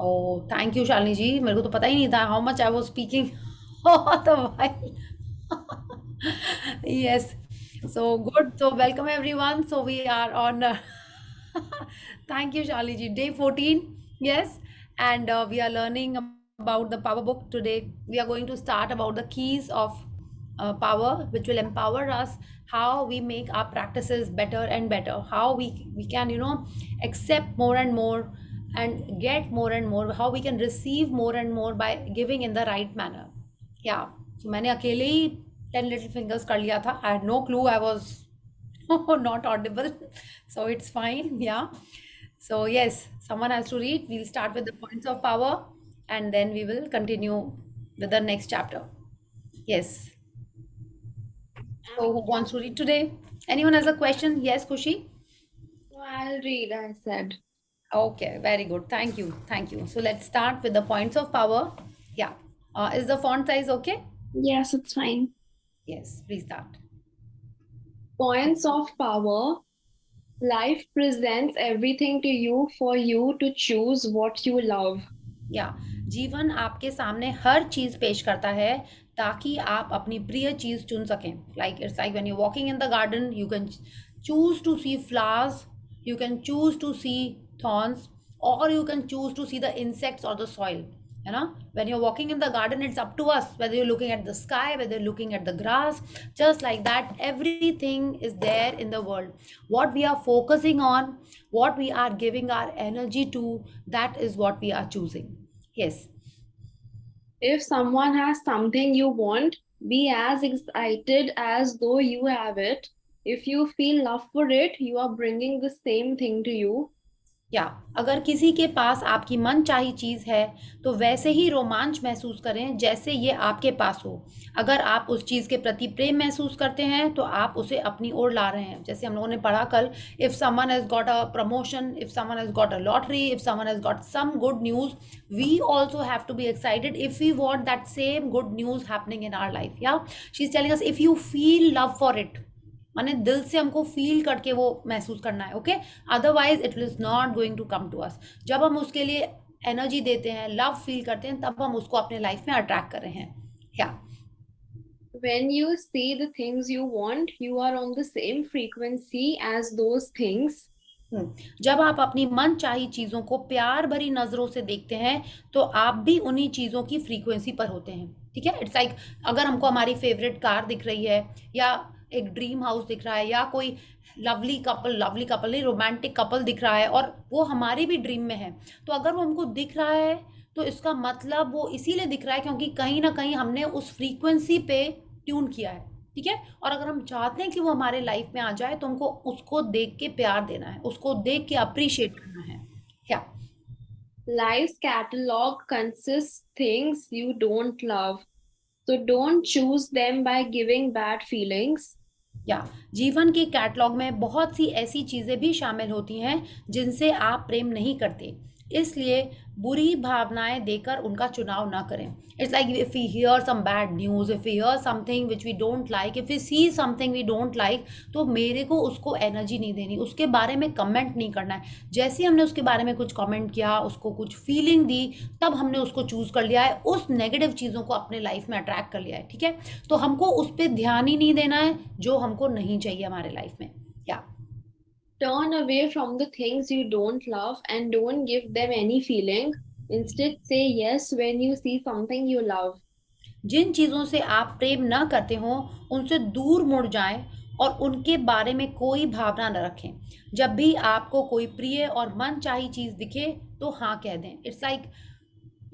Oh! Thank you Shalini जी। मेरे को तो पता ही नहीं था how much I was speaking all the while. Yes. So good. So welcome everyone. So we are on thank you Shalini ji. Day 14. Yes. And we are learning about the power book today. We are going to start about the keys of power which will empower us, how we make our practices better and better, how we can accept more and more and get more and more, how we can receive more and more by giving in the right manner. Yeah. So मैंने अकेले ही 10 little fingers कर लिया था. I had no clue I was not audible. So it's fine. Yeah. So yes, someone has to read. We'll start with the points of power and then we will continue with the next chapter. Yes. So who wants to read today? Anyone has a question? Yes, Kushi? No, I'll read, I said. Okay, very good. Thank you. Thank you. So let's start with the points of power. Yeah. Is the font size okay? Yes, it's fine. Yes, please start. Points of power. Life presents everything to you for you to choose what you love. या जीवन आपके सामने हर चीज पेश करता है ताकि आप अपनी प्रिय चीज चुन सकें. Like it's like when you walking in the garden you can choose to see flowers, you can choose to see thorns, or you can choose to see the insects or the soil. When you're walking in the garden, it's up to us whether you're looking at the sky, whether you're looking at the grass. Just like that, everything is there in the world. What we are focusing on, what we are giving our energy to, that is what we are choosing. Yes. If someone has something you want, be as excited as though you have it. If you feel love for it, you are bringing the same thing to you. या अगर किसी के पास आपकी मनचाही चीज़ है तो वैसे ही रोमांच महसूस करें जैसे ये आपके पास हो. अगर आप उस चीज़ के प्रति प्रेम महसूस करते हैं तो आप उसे अपनी ओर ला रहे हैं. जैसे हम लोगों ने पढ़ा कल, if someone has got a promotion, if someone has got a lottery, if someone has got some good news, we also have to be excited if we want that same good news happening in our life. Yeah she is telling us if you feel love for it, माने दिल से हमको feel करके वो महसूस करना है. Okay, otherwise it is not going to come to us. जब हम उसके लिए एनर्जी देते हैं, लव फील करते हैं, तब हम उसको अपने लाइफ में अट्रैक्ट कर रहे हैं. क्या? When you see the things you want, you are on the same frequency as those things. जब आप अपनी मन चाही चीज़ों को प्यार भरी नज़रों से देखते हैं तो आप भी उन्हीं चीज़ों की फ्रीक्वेंसी पर होते हैं. ठीक है. इट्स लाइक अगर हमको हमारी फेवरेट कार दिख रही है या एक ड्रीम हाउस दिख रहा है या कोई लवली कपल नहीं, रोमांटिक कपल दिख रहा है और वो हमारी भी ड्रीम में है, तो अगर वो हमको दिख रहा है तो इसका मतलब वो इसीलिए दिख रहा है क्योंकि कहीं ना कहीं हमने उस फ्रीक्वेंसी पे ट्यून किया है. ठीक है. और अगर हम चाहते हैं कि वो हमारे लाइफ में आ जाए तो हमको उसको देख के प्यार देना है, उसको देख के अप्रिशिएट करना है. क्या? Life's catalog consists things you don't love. So don't choose them by giving bad feelings. या जीवन के कैटलॉग में बहुत सी ऐसी चीज़ें भी शामिल होती हैं जिनसे आप प्रेम नहीं करते, इसलिए बुरी भावनाएं देकर उनका चुनाव ना करें. It's like if we hear some bad news, if we hear something which we don't like, if we see something we don't like, तो मेरे को उसको एनर्जी नहीं देनी, उसके बारे में कमेंट नहीं करना है. जैसे ही हमने उसके बारे में कुछ कमेंट किया, उसको कुछ फीलिंग दी, तब हमने उसको चूज़ कर लिया है, उस नेगेटिव चीज़ों को अपने लाइफ में अट्रैक्ट कर लिया है. ठीक है. तो हमको उस पर ध्यान ही नहीं देना है जो हमको नहीं चाहिए हमारे लाइफ में. क्या? Turn away from the things you don't love and don't give them any feeling. Instead, say yes when you see something you love. जिन चीज़ों से आप प्रेम न करते हो उनसे दूर मुड़ जाएं और उनके बारे में कोई भावना न रखें. जब भी आपको कोई प्रिय और मन चाही चीज़ दिखे तो हाँ कह दें. It's like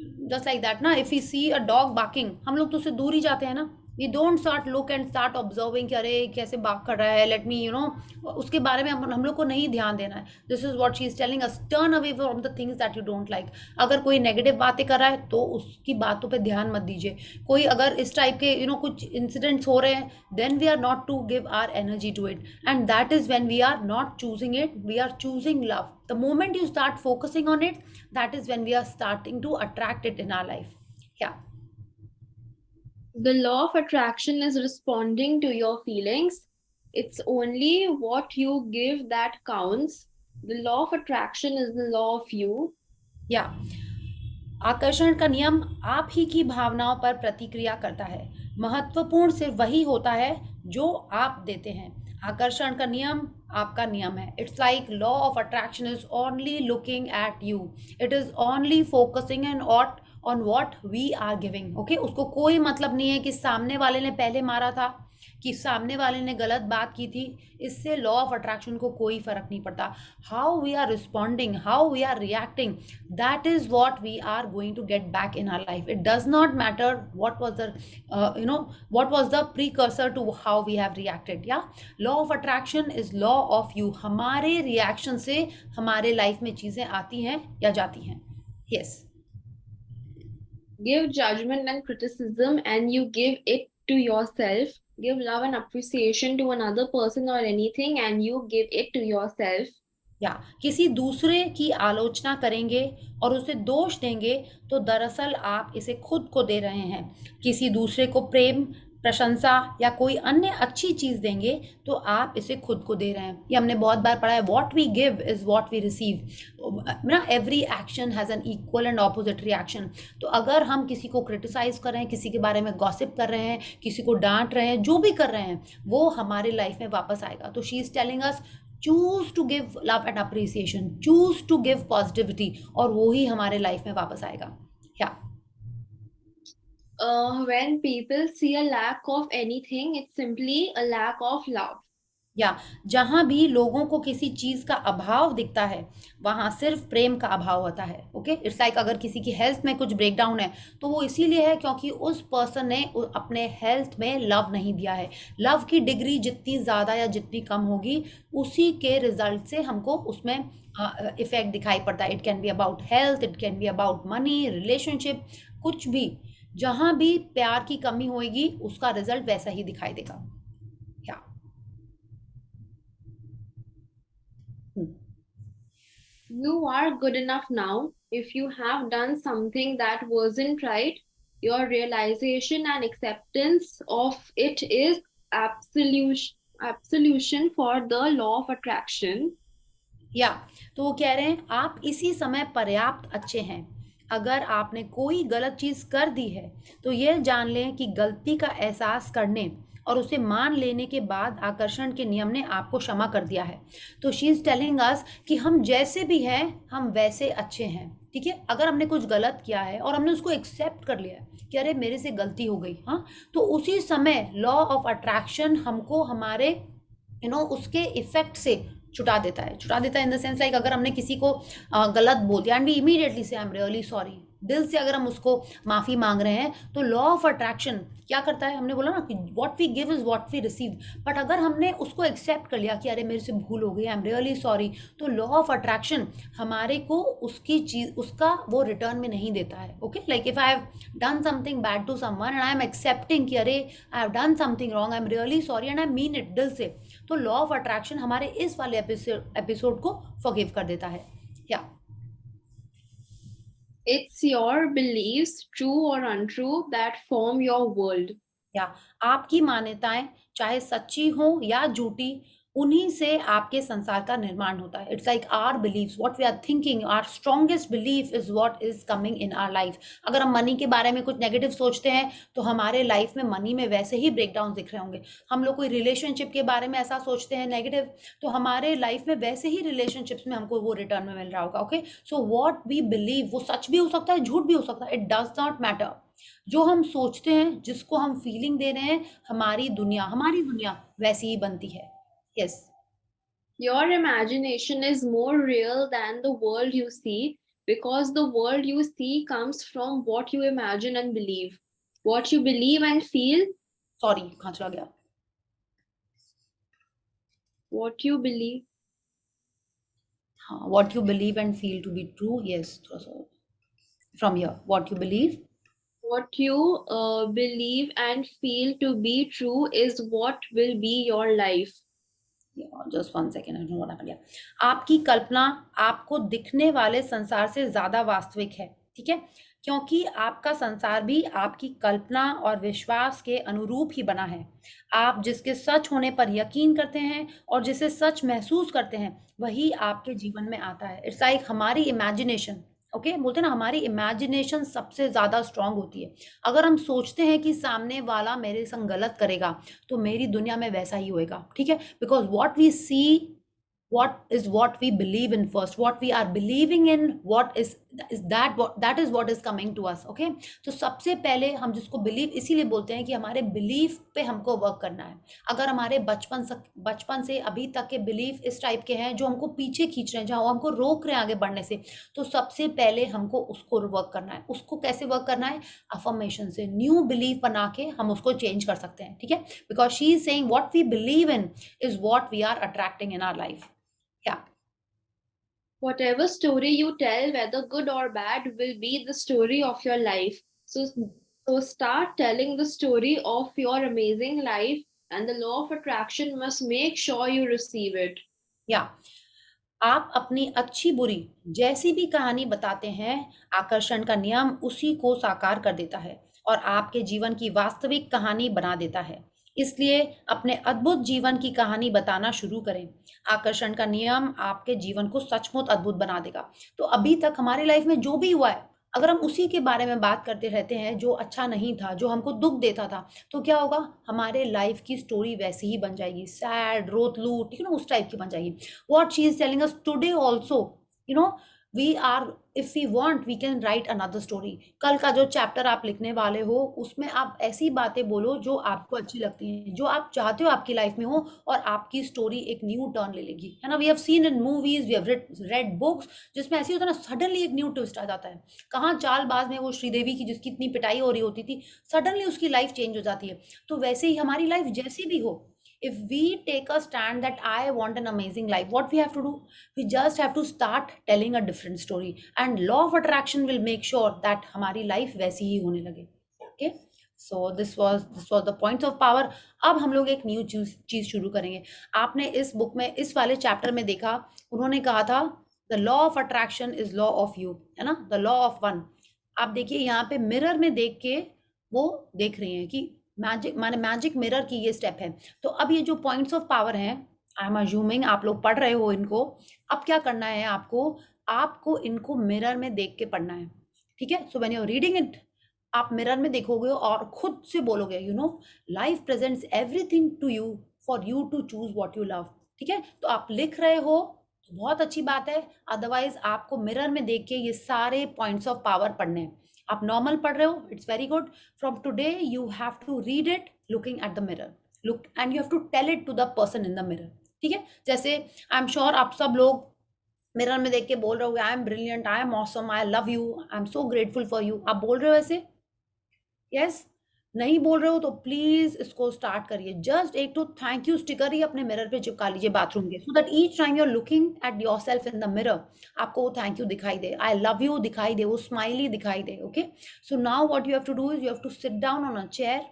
just like that ना, if you see a dog barking, हम लोग तो उससे दूर ही जाते हैं ना. We don't start look and start observing कि अरे कैसे बाक कर रहा है, लेट मी उसके बारे में हम लोग को नहीं ध्यान देना है. This is what she is telling us, turn away from the things that you don't like. अगर कोई नेगेटिव बातें कर रहा है तो उसकी बातों पर ध्यान मत दीजिए. कोई अगर इस टाइप के कुछ इंसिडेंट्स हो रहे हैं, then we are not to give our energy to it, and that is when we are not choosing it, we are choosing love. The moment you start focusing on it, that is when we are starting to attract it in our life. Yeah. The law of attraction is responding to your feelings. It's only what you give that counts. The law of attraction is the law of you. Yeah. आकर्षण का नियम आप ही की भावनाओं पर प्रतिक्रिया करता है। महत्वपूर्ण सिर्फ वही होता है जो आप देते हैं। आकर्षण का नियम आपका नियम है। It's like law of attraction is only looking at you. It is only focusing and on what we are giving. Okay, उसको कोई मतलब नहीं है कि सामने वाले ने पहले मारा था, कि सामने वाले ने गलत बात की थी। इससे लॉ ऑफ अट्रैक्शन को कोई फर्क नहीं पड़ता। How we are responding, how we are reacting, that is what we are going to get back in our life. It does not matter what was the what was the precursor to how we have reacted. Yeah, law of attraction is law of you. हमारे reaction से हमारे life में चीजें आती हैं या जाती हैं। yes. Give judgment and criticism, and you give it to yourself. Give love and appreciation to another person or anything, and you give it to yourself. या किसी दूसरे की आलोचना करेंगे और उसे दोष देंगे तो दरअसल आप इसे खुद को दे रहे हैं। किसी दूसरे को प्रेम, प्रशंसा या कोई अन्य अच्छी चीज़ देंगे तो आप इसे खुद को दे रहे हैं। ये हमने बहुत बार पढ़ा है, what we give is what we receive ना। Every action has an equal and opposite reaction. तो अगर हम किसी को क्रिटिसाइज कर रहे हैं, किसी के बारे में गॉसिप कर रहे हैं, किसी को डांट रहे हैं, जो भी कर रहे हैं वो हमारे लाइफ में वापस आएगा। तो she is telling us choose to give love and appreciation, choose to give positivity, और वो ही हमारे लाइफ में वापस आएगा। क्या When people see a lack of anything, it's simply a lack of love. या जहां भी लोगों को किसी चीज का अभाव दिखता है वहां सिर्फ प्रेम का अभाव होता है। ओके, इट्स लाइक अगर किसी की हेल्थ में कुछ ब्रेकडाउन है तो वो इसीलिए है क्योंकि उस पर्सन ने अपने हेल्थ में लव नहीं दिया है। लव की डिग्री जितनी ज़्यादा या जितनी कम होगी उसी के रिजल्ट से हमको उसमें इफेक्ट दिखाई पड़ता है। It can be about health, it can be about money, relationship, कुछ भी। जहां भी प्यार की कमी होगी उसका रिजल्ट वैसा ही दिखाई देगा। क्या You are good enough now. If you have done something that wasn't right, your realization and acceptance of it is absolution for the law of attraction. या तो वो कह रहे हैं आप इसी समय पर्याप्त अच्छे हैं। अगर आपने कोई गलत चीज़ कर दी है तो यह जान लें कि गलती का एहसास करने और उसे मान लेने के बाद आकर्षण के नियम ने आपको क्षमा कर दिया है। तो शी इज़ टेलिंग अस कि हम जैसे भी हैं हम वैसे अच्छे हैं। ठीक है, अगर हमने कुछ गलत किया है और हमने उसको एक्सेप्ट कर लिया है कि अरे मेरे से गलती हो गई, हाँ, तो उसी समय लॉ ऑफ अट्रैक्शन हमको हमारे उसके इफेक्ट से छुटा देता है। छुटा देता है इन द सेंस लाइक अगर हमने किसी को गलत बोल दिया एंड वी इमीडिएटली से आई एम रियली सॉरी, दिल से अगर हम उसको माफ़ी मांग रहे हैं तो लॉ ऑफ अट्रैक्शन क्या करता है, हमने बोला ना कि what we give is what we receive. But अगर हमने उसको एक्सेप्ट कर लिया कि अरे मेरे से भूल हो गई, आई एम रियली सॉरी, तो लॉ ऑफ अट्रैक्शन हमारे को उसकी चीज़ उसका वो रिटर्न में नहीं देता है। Okay, like if I have done something bad to someone and I am accepting कि अरे I have done something wrong, I am really sorry and I mean it दिल से, तो लॉ ऑफ अट्रैक्शन हमारे इस वाले एपिसोड को forgive कर देता है। या It's your beliefs, true or untrue, that form your world. या आपकी मान्यताएं चाहे सच्ची हो या झूठी, उन्हीं से आपके संसार का निर्माण होता है। It's like our beliefs, what we are thinking, our strongest belief is what is coming in our life. अगर हम मनी के बारे में कुछ नेगेटिव सोचते हैं तो हमारे लाइफ में मनी में वैसे ही ब्रेकडाउन दिख रहे होंगे। हम लोग कोई रिलेशनशिप के बारे में ऐसा सोचते हैं नेगेटिव, तो हमारे लाइफ में वैसे ही रिलेशनशिप्स में हमको वो रिटर्न में मिल रहा होगा। Okay, so what we believe वो सच भी हो सकता है, झूठ भी हो सकता है, इट डज नॉट मैटर। जो हम सोचते हैं, जिसको हम फीलिंग दे रहे हैं, हमारी दुनिया वैसी ही बनती है। Yes. Your imagination is more real than the world you see, because the world you see comes from what you imagine and believe. What you believe and feel, sorry कहाँ चला गया। what you believe, हाँ, what you believe and feel to be true, yes, थोड़ा सा from here, what you believe, what you believe and feel to be true is what will be your life. Just one second, I don't know what. आपकी कल्पना आपको दिखने वाले संसार से ज्यादा वास्तविक है। ठीक है, क्योंकि आपका संसार भी आपकी कल्पना और विश्वास के अनुरूप ही बना है। आप जिसके सच होने पर यकीन करते हैं और जिसे सच महसूस करते हैं वही आपके जीवन में आता है। इट्स लाइक हमारी इमेजिनेशन ओके बोलते हैं ना, हमारी इमेजिनेशन सबसे ज्यादा स्ट्रांग होती है। अगर हम सोचते हैं कि सामने वाला मेरे संग गलत करेगा, तो मेरी दुनिया में वैसा ही होएगा, ठीक है, because what we see, what is what we believe in first, what we are believing in, what is that, what that is what is coming to us, okay। तो सबसे पहले हम जिसको बिलीव इसीलिए बोलते हैं कि हमारे बिलीफ पे हमको वर्क करना है। अगर हमारे बचपन से अभी तक के बिलीफ इस टाइप के हैं जो हमको पीछे खींच रहे हैं, जहाँ हमको रोक रहे हैं आगे बढ़ने से, तो सबसे पहले हमको उसको वर्क करना है। उसको कैसे वर्क करना है? अफर्मेशन से, न्यू बिलीफ बना के हम उसको चेंज कर सकते हैं, ठीक है, because she is saying what we believe in is what we are attracting in our life. Yeah, Whatever story you tell, whether good or bad, will be the story of your life. So start telling the story of your amazing life, and the law of attraction must make sure you receive it. yeah. आप अपनी अच्छी बुरी जैसी भी कहानी बताते हैं, आकर्षण का नियम उसी को साकार कर देता है और आपके जीवन की वास्तविक कहानी बना देता है। इसलिए अपने अद्भुत जीवन की कहानी बताना शुरू करें। आकर्षण का नियम आपके जीवन को सचमुच अद्भुत बना देगा। तो अभी तक हमारी लाइफ में जो भी हुआ है, अगर हम उसी के बारे में बात करते रहते हैं, जो अच्छा नहीं था, जो हमको दुख देता था, तो क्या होगा? हमारे लाइफ की स्टोरी वैसी ही बन जाएगी, सैड, रोत लूट, ठीक है ना, उस टाइप की बन जाएगी। what she is telling us today also, you know, we are, if we want we can write another story। कल का जो चैप्टर आप लिखने वाले हो, उसमें आप ऐसी बातें बोलो जो आपको अच्छी लगती हैं, जो आप चाहते हो आपकी लाइफ में हो, और आपकी स्टोरी एक न्यू टर्न ले लेगी, है ना। We have seen in movies, we have read books, जिसमें ऐसी होता है ना, सडनली एक न्यू ट्विस्ट आ जाता है। कहाँ चालबाज में वो श्रीदेवी की जिसकी इतनी पिटाई हो रही होती थी, सडनली उसकी लाइफ चेंज हो जाती है। तो वैसे ही हमारी लाइफ जैसी भी हो, if we take a stand that I want an amazing life, what we have to do? We just have to start telling a different story, and law of attraction will make sure that हमारी life वैसी ही होने लगे। Okay, so this was the points of power। अब हम लोग एक new चीज शुरू करेंगे। आपने इस बुक में इस वाले चैप्टर में देखा, उन्होंने कहा था the law of attraction is law of you, है ना, द लॉ ऑफ वन। आप देखिए यहाँ पे मिरर में देख के वो देख रही हैं कि मैजिक, माने मैजिक मिरर की ये स्टेप है। तो अब ये जो पॉइंट्स ऑफ पावर हैं, आई एम अज्यूमिंग आप लोग पढ़ रहे हो इनको। अब क्या करना है आपको? आपको इनको मिरर में देख के पढ़ना है, ठीक है। So when you are reading it, आप मिरर में देखोगे और खुद से बोलोगे, you know, life presents everything to you for you to choose what you love, ठीक है। तो आप लिख रहे हो तो बहुत अच्छी बात है, अदरवाइज आपको मिरर में देख के ये सारे पॉइंट्स ऑफ पावर पढ़ने हैं। आप नॉर्मल पढ़ रहे हो, it's very good. From today you have to read it looking at the mirror, look and you have to tell it to the person in the mirror, ठीक है। जैसे I am sure आप सब लोग mirror में देख के बोल रहे हो, I am brilliant, I am awesome, I love you, I am so grateful for you. आप बोल रहे हो ऐसे? यस। नहीं बोल रहे हो तो प्लीज इसको स्टार्ट करिए। जस्ट एक तो थैंक यू स्टिकर ही अपने मिरर पे चिपका लीजिए बाथरूम के, so that each time you are looking at yourself in the mirror, आपको वो थैंक यू दिखाई दे, आई लव यू दिखाई दे, वो स्माइली दिखाई दे। Okay, so now what you have to do is you have to sit down on a chair,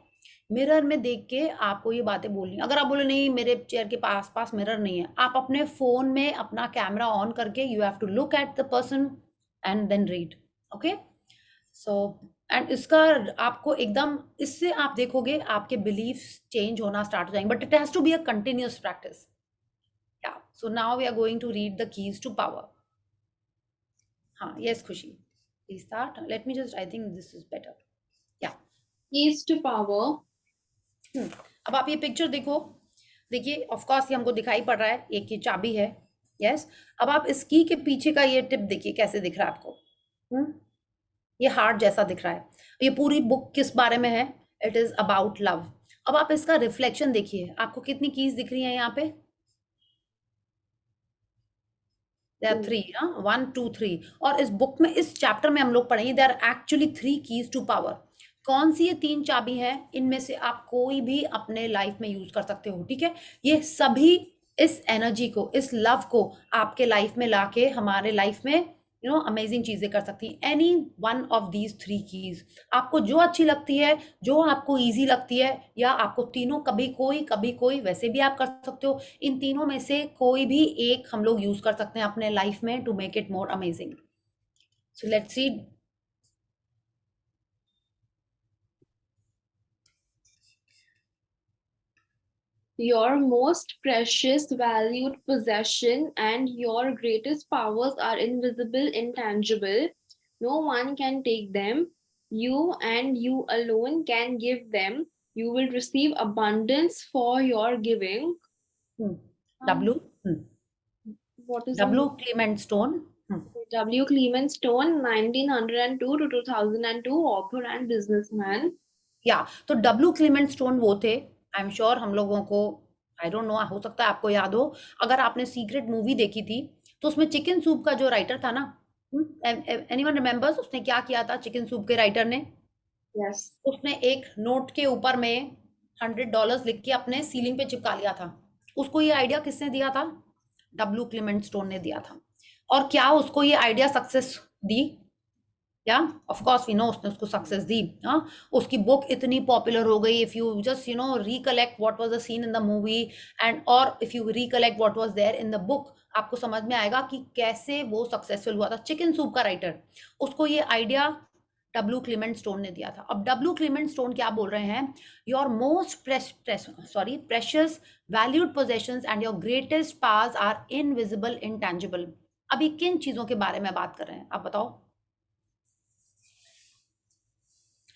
mirror में देख के आपको ये बातें बोलनी। अगर आप बोले नहीं मेरे चेयर के पास पास मिरर नहीं है, आप अपने फोन में अपना कैमरा ऑन करके you have to look at the person and then read. Okay, so and इसका आपको एकदम, इससे आप देखोगे आपके बिलीफ चेंज होना स्टार्ट हो जाएंगे, but it has to be a continuous practice. Yeah so now we are going to read the keys to power. हाँ, yes Khushi, please start, let me just, I think this is better. Yeah Keys to power. अब आप ये picture देखो, देखिए of course ये हमको दिखाई पड़ रहा है, एक ये चाबी है। यस, अब आप इस की के पीछे का ये टिप देखिए कैसे दिख रहा है आपको। ये हार्ट जैसा दिख रहा है। ये पूरी बुक किस बारे में है? It is about love. अब आप इसका रिफ्लेक्शन देखिए, आपको कितनी कीज दिख रही हैं यहाँ पे? There are 3, 1 2 3। और इस बुक में, इस चैप्टर में हम लोग पढ़ेंगे there are actually 3 keys to power. कौन सी ये 3 चाबी हैं? इनमें से आप कोई भी अपने लाइफ में यूज कर सकते हो, ठीक है। ये सभी इस एनर्जी को, इस लव को आपके लाइफ में लाके हमारे लाइफ में यू नो अमेजिंग चीजें कर सकती हैं। Any one of these 3 keys, आपको जो अच्छी लगती है, जो आपको इजी लगती है, या आपको तीनों कभी कोई वैसे भी आप कर सकते हो। इन तीनों में से कोई भी एक हम लोग यूज कर सकते हैं अपने लाइफ में to make it more amazing. So let's see. Your most precious, valued possession and your greatest powers are invisible, intangible. No one can take them. You and you alone can give them. You will receive abundance for your giving. W What is the W Clement stone. W. Clement Stone, 1902 to 2002, author and businessman. या तो W Clement stone वो थे. I am sure हम लोगों को, आई don't no, हो सकता है आपको याद हो. अगर आपने सीक्रेट मूवी देखी थी तो उसमें चिकन सूप का जो राइटर था ना, एनीवन रिमेम्बर्स उसने क्या किया था? चिकन सूप के राइटर ने, Yes. उसने एक नोट के ऊपर में $100 लिख के अपने सीलिंग पे चिपका लिया था. उसको ये आइडिया किसने दिया था? डब्लू क्लेमेंट स्टोन ने दिया था. और क्या उसको ये आइडिया सक्सेस दी? या ऑफ कोर्स वी नो उसने उसको सक्सेस दी. हाँ, उसकी बुक इतनी पॉपुलर हो गई. If you just recollect what was the scene in the movie and और if you recollect what was there in the book, आपको समझ में आएगा कि कैसे वो सक्सेसफुल हुआ था. चिकन सूप का राइटर, उसको ये आइडिया डब्लू क्लेमेंट स्टोन ने दिया था. अब डब्लू क्लेमेंट स्टोन क्या बोल रहे हैं? Your most precious valued possessions and your greatest powers are invisible, intangible. अभी किन चीजों के बारे में बात कर रहे हैं आप बताओ?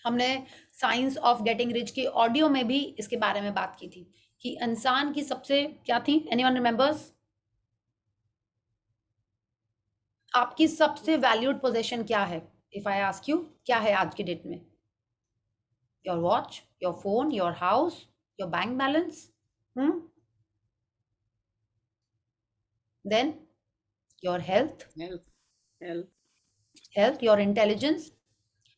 हमने साइंस ऑफ गेटिंग रिच के ऑडियो में भी इसके बारे में बात की थी कि इंसान की सबसे क्या थी? Anyone remembers? आपकी सबसे वैल्यूड पोजीशन क्या है? इफ आई आस्क यू, क्या है आज की डेट में? Your watch, your phone, your house, your bank balance. Then your health, your intelligence,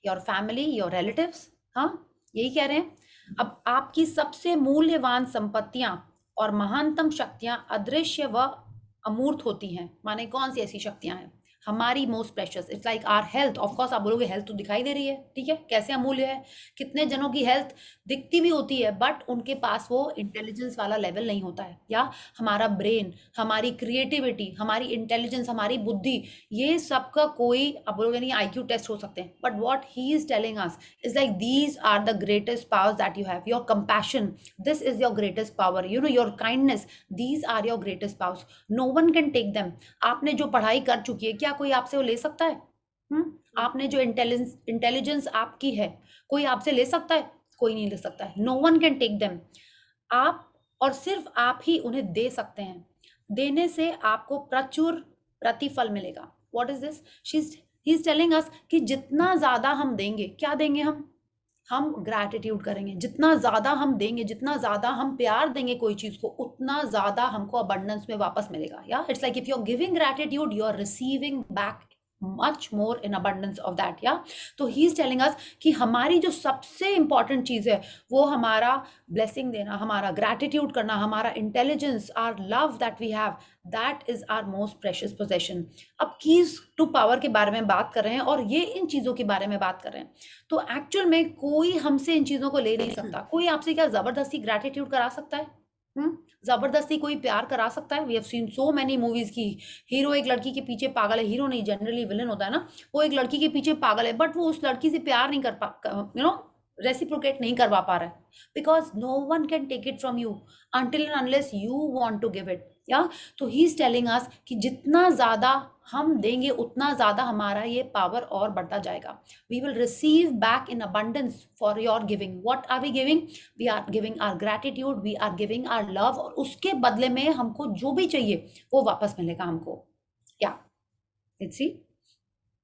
your family, your relatives. हाँ, यही कह रहे हैं. अब आपकी सबसे मूल्यवान संपत्तियां और महानतम शक्तियां अदृश्य व अमूर्त होती हैं. माने कौन सी ऐसी शक्तियां हैं? हमारी most precious, it's like our health. Of course आप बोलोगे हेल्थ तो दिखाई दे रही है, ठीक है, कैसे अमूल्य है. कितने जनों की हेल्थ दिखती भी होती है बट उनके पास वो इंटेलिजेंस वाला लेवल नहीं होता है. या हमारा ब्रेन, हमारी क्रिएटिविटी, हमारी इंटेलिजेंस, हमारी बुद्धि, ये सब का कोई, आप बोलोगे नहीं आईक्यू टेस्ट हो सकते हैं, but what he is telling us is like these are the greatest powers that you have. Your compassion, this is your greatest power. Your kindness, these are your greatest powers. No one can take them. आपने जो पढ़ाई कर चुकी है, क्या कोई आपसे वो ले सकता है? आपने जो इंटेलिजेंस आपकी है, कोई आपसे ले सकता है? कोई नहीं ले सकता है. No one can take them. आप और सिर्फ आप ही उन्हें दे सकते हैं. देने से आपको प्रचुर प्रतिफल मिलेगा. What is this? He is telling अस कि जितना ज्यादा हम देंगे, क्या देंगे हम ग्रैटिट्यूड करेंगे. जितना ज्यादा हम देंगे, जितना ज्यादा हम प्यार देंगे कोई चीज को, उतना ज्यादा हमको अबंडेंस में वापस मिलेगा. या it's like if you are giving gratitude, you are receiving back much more in abundance of that. या तो ही इज टेलिंग अस कि हमारी जो सबसे इंपॉर्टेंट चीज है वो हमारा ब्लेसिंग देना, हमारा ग्रैटिट्यूड करना, हमारा intelligence, our love that we have, that is our most precious possession. अब कीज टू पावर के बारे में बात कर रहे हैं और ये इन चीजों के बारे में बात कर रहे हैं. तो एक्चुअल में कोई हमसे इन चीजों को ले नहीं सकता. कोई आपसे क्या जबरदस्ती ग्रैटिट्यूड करा सकता है? जबरदस्ती कोई प्यार करा सकता है? We have seen so many movies की हीरो एक लड़की के पीछे पागल है, हीरो नहीं, जनरली विलन होता है ना, वो एक लड़की के पीछे पागल है बट वो उस लड़की से प्यार नहीं कर पा, रेसिप्रोकेट नहीं करवा पा रहा है, because no one can take it from you until and unless you want to give it. या तो ही इज टेलिंग अस कि जितना ज्यादा हम देंगे उतना ज्यादा हमारा ये पावर और बढ़ता जाएगा. We will receive back in abundance for your giving. What are we giving? We are giving our gratitude, we are giving our love, और उसके बदले में हमको जो भी चाहिए वो वापस मिलेगा हमको. या let's see.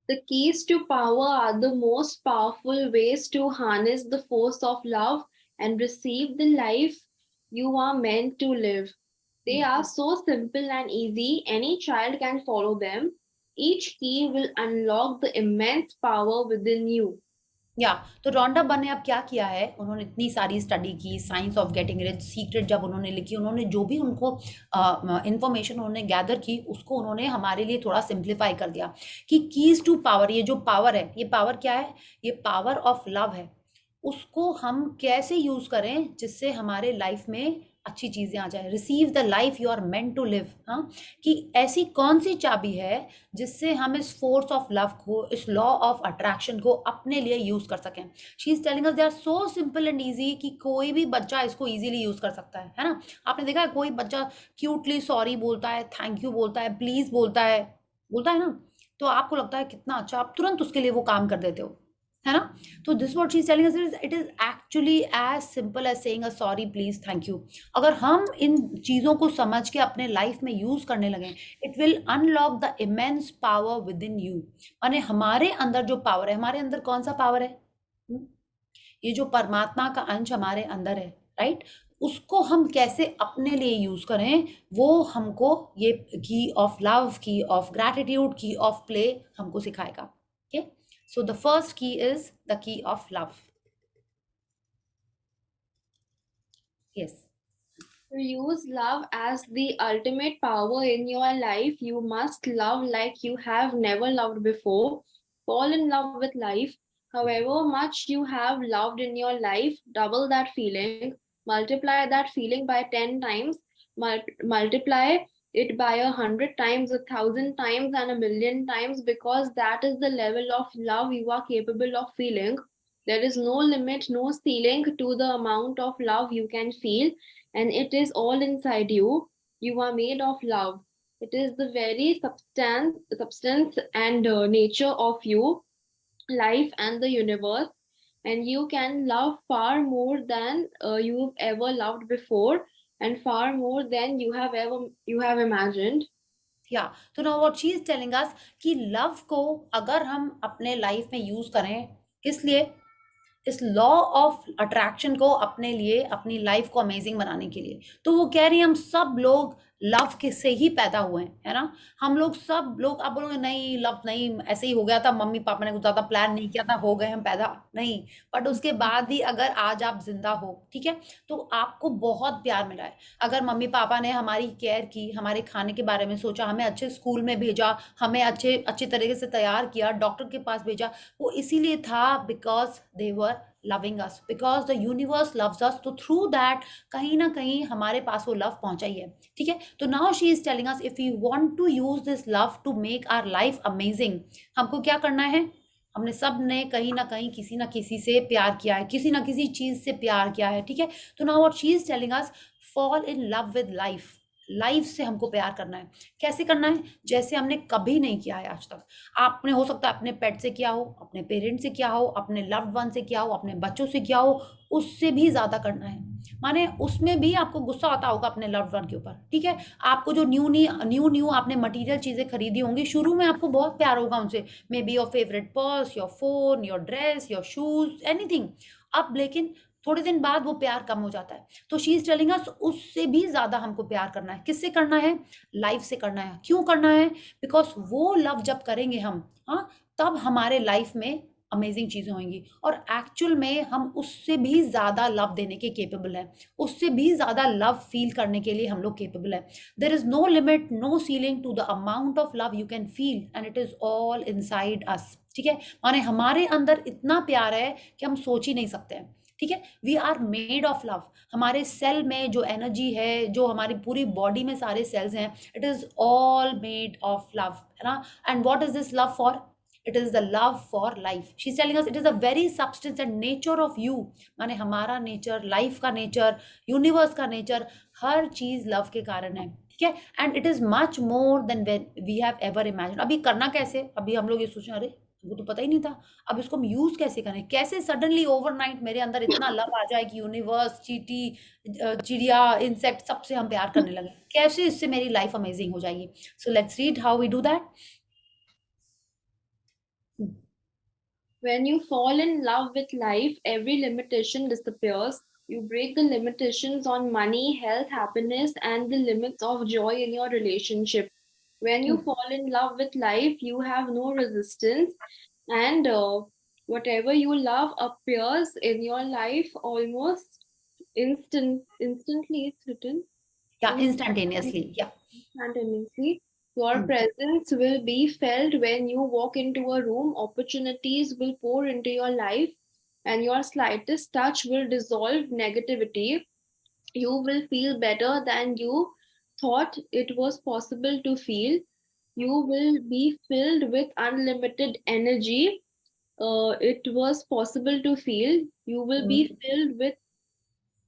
The keys to power are the most powerful ways to harness the force of love and receive the life you are meant to live. They are so simple and easy, any child can follow them. Each key will unlock the immense power within you. या तो रोंडा बन ने अब क्या किया है, उन्होंने इतनी सारी स्टडी की, science of getting rich, secret जब उन्होंने लिखी, उन्होंने जो भी उनको इंफॉर्मेशन उन्होंने गैदर की उसको उन्होंने हमारे लिए थोड़ा सिंप्लीफाई कर दिया कि कीज टू पावर, ये जो पावर है, ये पावर क्या है? ये पावर ऑफ लव है. उसको हम कैसे यूज करें जिससे हमारे लाइफ में अच्छी चीजें आ जाए. Receive the life you are meant to live. हाँ, कि ऐसी कौन सी चाबी है जिससे हम इस फोर्स ऑफ लव को, इस लॉ ऑफ अट्रैक्शन को अपने लिए यूज कर सकें. She is telling us they are so simple and easy कि कोई भी बच्चा इसको इजीली यूज कर सकता है ना. आपने देखा है कोई बच्चा क्यूटली सॉरी बोलता है, थैंक यू बोलता है, प्लीज बोलता है ना. तो आपको लगता है कितना अच्छा, आप तुरंत उसके लिए वो काम कर देते हो, है ना? तो this what she is telling us, it is actually as simple as saying a sorry, please, thank you. अगर हम इन चीजों को समझ के अपने लाइफ में यूज करने लगे, it will unlock the immense power with in you. माने हमारे अंदर जो पावर है, हमारे अंदर कौन सा पावर है? हम्म? ये जो परमात्मा का अंश हमारे अंदर है, राइट, उसको हम कैसे अपने लिए यूज करें, वो हमको ये की ऑफ लव, की ऑफ ग्रैटिट्यूड, की ऑफ प्ले हमको सिखाएगा। ओके, सो द फर्स्ट की is the key of love. Yes. To use love as the ultimate power in your life, you must love like you have never loved before. Fall in love with life. However much you have loved in your life, double that feeling, multiply that feeling by 10 times, multiply it by 100 times, 1,000 times, and 1,000,000 times, because that is the level of love you are capable of feeling. There is no limit, no ceiling to the amount of love you can feel, and it is all inside you. You are made of love. It is the very substance and nature of you, life, and the universe. And you can love far more than you've ever loved before, and far more than you have imagined. या तो now what she is telling अस कि love को अगर हम अपने life में use करें, किस लिए? इस लॉ ऑफ अट्रैक्शन को अपने लिए, अपनी लाइफ को अमेजिंग बनाने के लिए। तो वो कह रही है हम सब लोग लव के से ही पैदा हुए हैं, है ना? हम लोग सब लोग, आप बोलोगे नहीं लव नहीं, ऐसे ही हो गया था, मम्मी पापा ने कुछ ज्यादा प्लान नहीं किया था, हो गए हम पैदा, नहीं। बट उसके बाद भी अगर आज आप जिंदा हो, ठीक है, तो आपको बहुत प्यार मिला है। अगर मम्मी पापा ने हमारी केयर की, हमारे खाने के बारे में सोचा, हमें अच्छे स्कूल में भेजा, हमें अच्छे अच्छे तरीके से तैयार किया, डॉक्टर के पास भेजा, वो इसीलिए था because they were loving us, because the universe loves us, तो through that कहीं ना कहीं हमारे पास वो लव पहुंचा ही है। ठीक है, तो now she is telling us if we want to use this love to make our life amazing, हमको क्या करना है? हमने सब ने कहीं ना कहीं किसी ना किसी से प्यार किया है, किसी ना किसी चीज से प्यार किया है, ठीक है। तो now what she is telling us, fall in love with life, life से हमको प्यार करना है। कैसे करना है? जैसे हमने कभी नहीं किया है आज तक। आपने हो सकता है अपने पेट से किया हो, अपने पेरेंट्स से किया हो, अपने लव्ड वन से किया हो, अपने बच्चों से किया हो, उससे भी ज्यादा करना है। माने उसमें भी आपको गुस्सा आता होगा अपने लव्ड वन के ऊपर, ठीक है। आपको जो न्यू न्यू आपने मटेरियल चीजें खरीदी होंगी, शुरू में आपको बहुत प्यार होगा उनसे, may be your favourite purse, your phone, your dress, your shoes, anything. अब लेकिन थोड़े दिन बाद वो प्यार कम हो जाता है। तो शी इज टेलिंग अस उससे भी ज्यादा हमको प्यार करना है। किससे करना है? लाइफ से करना है। क्यों करना है? बिकॉज वो लव जब करेंगे हम, हाँ, तब हमारे लाइफ में अमेजिंग चीजें होंगी, और एक्चुअल में हम उससे भी ज्यादा लव देने के केपेबल हैं, उससे भी ज्यादा लव फील करने के लिए हम लोग केपेबल हैं। There is no limit, no ceiling to the amount of love you can feel, and it is all inside us. ठीक है, माने हमारे अंदर इतना प्यार है कि हम सोच ही नहीं सकते हैं। ठीक है, we are made of love. हमारे सेल में जो एनर्जी है, जो हमारी पूरी बॉडी में सारे सेल्स हैं, it is all made of love, है ना? And what is this love for? It is the love for life. She is telling us it is the very substance and nature of you. माने हमारा nature, life का nature, universe का nature, हर चीज love के कारण है। ठीक है, and it is much more than we have ever imagine. अभी करना कैसे? अभी हम लोग ये सोच रहे हैं, अरे वो तो पता ही नहीं था, अब इसको हम यूज कैसे करें? कैसे सडनली ओवरनाइट मेरे अंदर इतना लव आ जाए कि यूनिवर्स, चीटी, चिड़िया, इंसेक्ट, सबसे हम प्यार करने लगे? कैसे इससे मेरी लाइफ अमेजिंग हो जाएगी? So let's read how we do that. When you fall in love with life, every limitation disappears. You break the limitations on money, health, happiness, and the limits of joy in your relationship. When you fall in love with life, you have no resistance, and whatever you love appears in your life almost instantly. It's written या instantaneously, या instantaneously. Your presence will be felt when you walk into a room. Opportunities will pour into your life, and your slightest touch will dissolve negativity. You will feel better than you thought it was possible to feel. You will be filled with unlimited energy. It was possible to feel. You will be filled with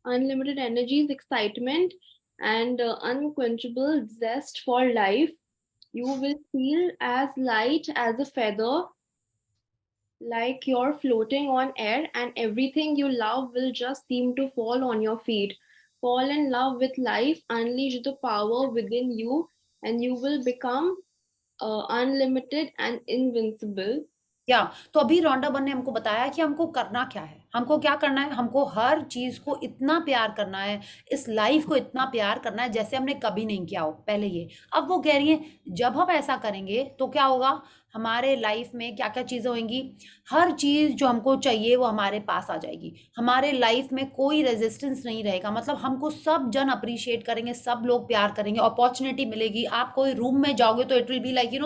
unlimited energies, excitement, and unquenchable zest for life. You will feel as light as a feather, like you're floating on air, and everything you love will just seem to fall on your feet. Fall in love with life, unleash the power within you, and you will become unlimited and invincible. या तो अभी रोंडा बन ने हमको बताया कि हमको करना क्या है, हमको क्या करना है, हमको हर चीज़ को इतना प्यार करना है, इस लाइफ को इतना प्यार करना है जैसे हमने कभी नहीं किया हो पहले ये। अब वो कह रही हैं जब हम ऐसा करेंगे तो क्या होगा, हमारे लाइफ में क्या क्या चीज़ें होंगी, हर चीज़ जो हमको चाहिए वो हमारे पास आ जाएगी, हमारे लाइफ में कोई रेजिस्टेंस नहीं रहेगा, मतलब हमको सब जन अप्रिशिएट करेंगे, सब लोग प्यार करेंगे, अपॉर्चुनिटी मिलेगी। आप कोई रूम में जाओगे तो it will be like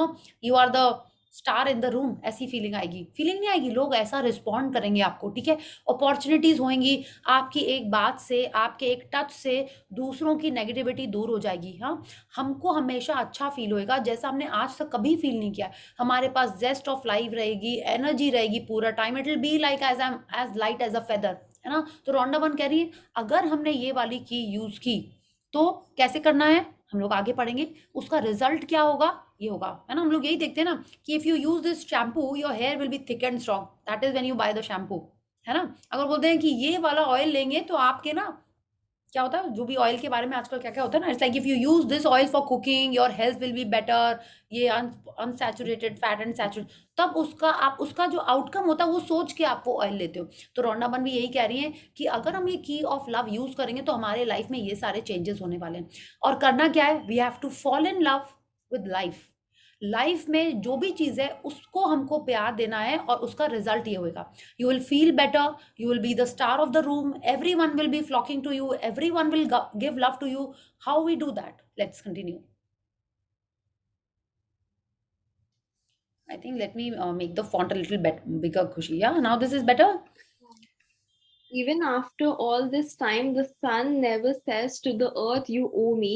you are the star in the room, ऐसी फीलिंग आएगी, फीलिंग नहीं आएगी, लोग ऐसा रिस्पॉन्ड करेंगे आपको, ठीक है। अपॉर्चुनिटीज होंगी, आपकी एक बात से, आपके एक टच से दूसरों की नेगेटिविटी दूर हो जाएगी। हाँ, हमको हमेशा अच्छा फील होएगा जैसा हमने आज तक कभी फील नहीं किया। हमारे पास जेस्ट ऑफ लाइफ रहेगी, एनर्जी रहेगी पूरा time, it will be like as light as a feather, है ना। तो रोंडा वन कह रही है अगर हमने ये वाली की यूज की तो कैसे करना है, हम लोग आगे पढ़ेंगे, उसका रिजल्ट क्या होगा, ये होगा, है ना। हम लोग यही देखते हैं ना कि if you use this shampoo your hair will be thick and strong, that is when you buy the shampoo, है ना। अगर बोलते हैं कि ये वाला ऑयल लेंगे तो आपके ना क्या होता है, जो भी ऑयल के बारे में आजकल क्या क्या होता है ना, it's like if you use this oil for cooking your health will be better, ये अनसैचुरेटेड फैट एंड सैचुरेट, तब उसका आप उसका जो आउटकम होता है वो सोच के आप वो ऑयल लेते हो। तो रोंडा बन भी यही कह रही है कि अगर हम ये की ऑफ लव यूज करेंगे तो हमारे लाइफ में ये सारे चेंजेस होने वाले हैं। और करना क्या है, we have to fall in love with life, life में जो भी चीज़ है उसको हमको प्यार देना है और उसका रिजल्ट ये होगा, you will feel better, you will be the star of the room, everyone will be flocking to you, everyone will give love to you. How we do that, let's continue. I think let me make the font a little bit bigger, Khushi. Yeah, now this is better. Even after all this time, the sun never says to the earth, "You owe me."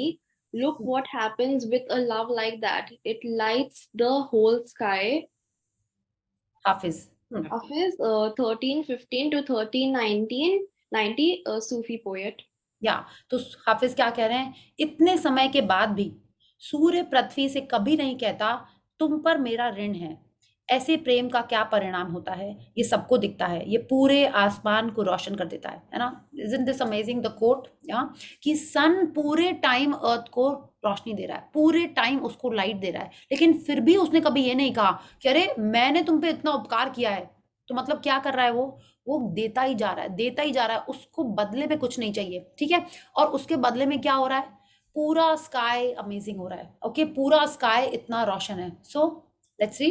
Look what happens with a love like that. It lights the whole sky. Hafiz. Of his 1315 to 1319 90, a Sufi poet. या तो हाफिज क्या कह रहे हैं, इतने समय के बाद भी सूर्य पृथ्वी से कभी नहीं कहता तुम पर मेरा ऋण है, ऐसे प्रेम का क्या परिणाम होता है, ये सबको दिखता है, ये पूरे आसमान को रोशन कर देता है ना। Isn't this amazing the quote, या कि सन पूरे टाइम अर्थ को रोशनी दे रहा है, पूरे टाइम उसको लाइट दे रहा है, लेकिन फिर भी उसने कभी ये नहीं कहा कि अरे मैंने तुम पे इतना उपकार किया है। तो मतलब क्या कर रहा है वो देता ही जा रहा है, देता ही जा रहा है, उसको बदले में कुछ नहीं चाहिए, ठीक है। और उसके बदले में क्या हो रहा है, पूरा स्काई अमेजिंग हो रहा है, ओके, पूरा स्काई इतना रोशन है। So let's see,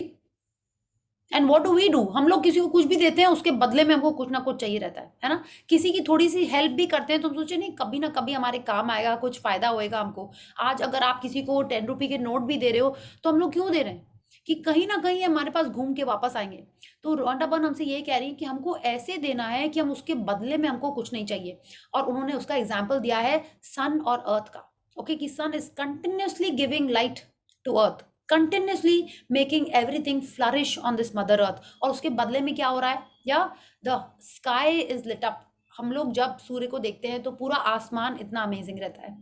and what do we do, हम लोग किसी को कुछ भी देते हैं उसके बदले में हमको कुछ ना कुछ चाहिए रहता है ना। किसी की थोड़ी सी हेल्प भी करते हैं तो हम सोचे नहीं कभी ना कभी हमारे काम आएगा, कुछ फायदा होएगा हमको। आज अगर आप किसी को 10 रुपये के नोट भी दे रहे हो तो हम लोग क्यों दे रहे हैं, कि कहीं ना कहीं हमारे पास घूम के वापस आएंगे। तो रोंडाबन हमसे ये कह रही है कि हमको ऐसे देना है कि हम उसके बदले में हमको कुछ नहीं चाहिए। और उन्होंने उसका एग्जाम्पल दिया है सन और अर्थ का, ओके, कि sun is continuously giving light to earth, continuously making everything flourish on this mother earth, और उसके बदले में क्या हो रहा है, yeah the sky is lit up, हम लोग जब सूर्य को देखते हैं तो पूरा आसमान इतना अमेजिंग रहता है।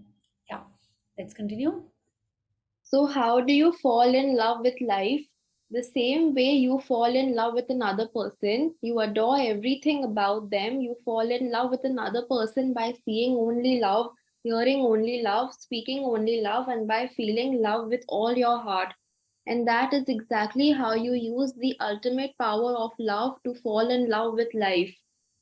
या let's continue. So, how do you fall in love with life? The same way you fall in love with another person, you adore everything about them. You fall in love with another person by seeing only love, hearing only love, speaking only love, and by feeling love with all your heart. And that is exactly how you use the ultimate power of love to fall in love with life.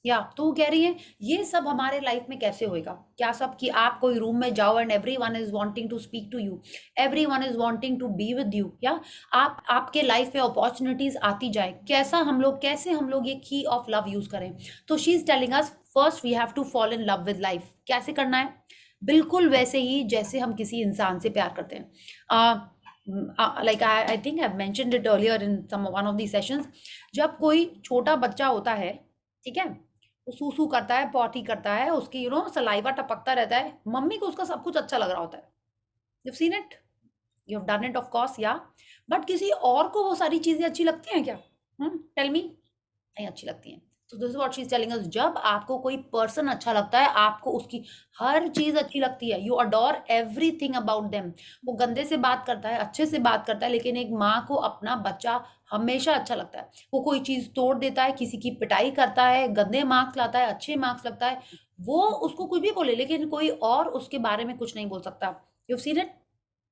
या तो वो कह रही है ये सब हमारे life में कैसे होएगा, क्या सब कि आप कोई रूम में जाओ and everyone is wanting to speak to you, everyone is wanting to be with you, या आप आपके लाइफ में अपॉर्चुनिटीज आती जाए, कैसा हम लोग कैसे हम लोग ये की ऑफ लव यूज करें। तो she is telling us first we have to fall in love with life, कैसे करना है, बिल्कुल वैसे ही जैसे हम किसी इंसान से प्यार करते हैं। Like I think I mentioned it earlier in some one of the sessions, जब कोई छोटा बच्चा होता है, ठीक है, वो सूसू करता है, पॉटी करता है, उसकी सलाइवा टपकता रहता है, मम्मी को उसका सब कुछ अच्छा लग रहा होता है। You seen it, you have done it of course, या बट किसी और को वो सारी चीजें अच्छी लगती हैं क्या, टेल मी, नहीं अच्छी लगती हैं। तो this is what she is telling अस, जब आपको कोई पर्सन अच्छा लगता है, आपको उसकी हर चीज अच्छी लगती है, you adore everything about them. वो गंदे से बात करता है, अच्छे से बात करता है, लेकिन एक माँ को अपना बच्चा हमेशा अच्छा लगता है। वो कोई चीज तोड़ देता है, किसी की पिटाई करता है, गंदे मार्क्स लाता है, अच्छे मार्क्स लगता है, वो उसको कुछ भी बोले, लेकिन कोई और उसके बारे में कुछ नहीं बोल सकता। You seen it.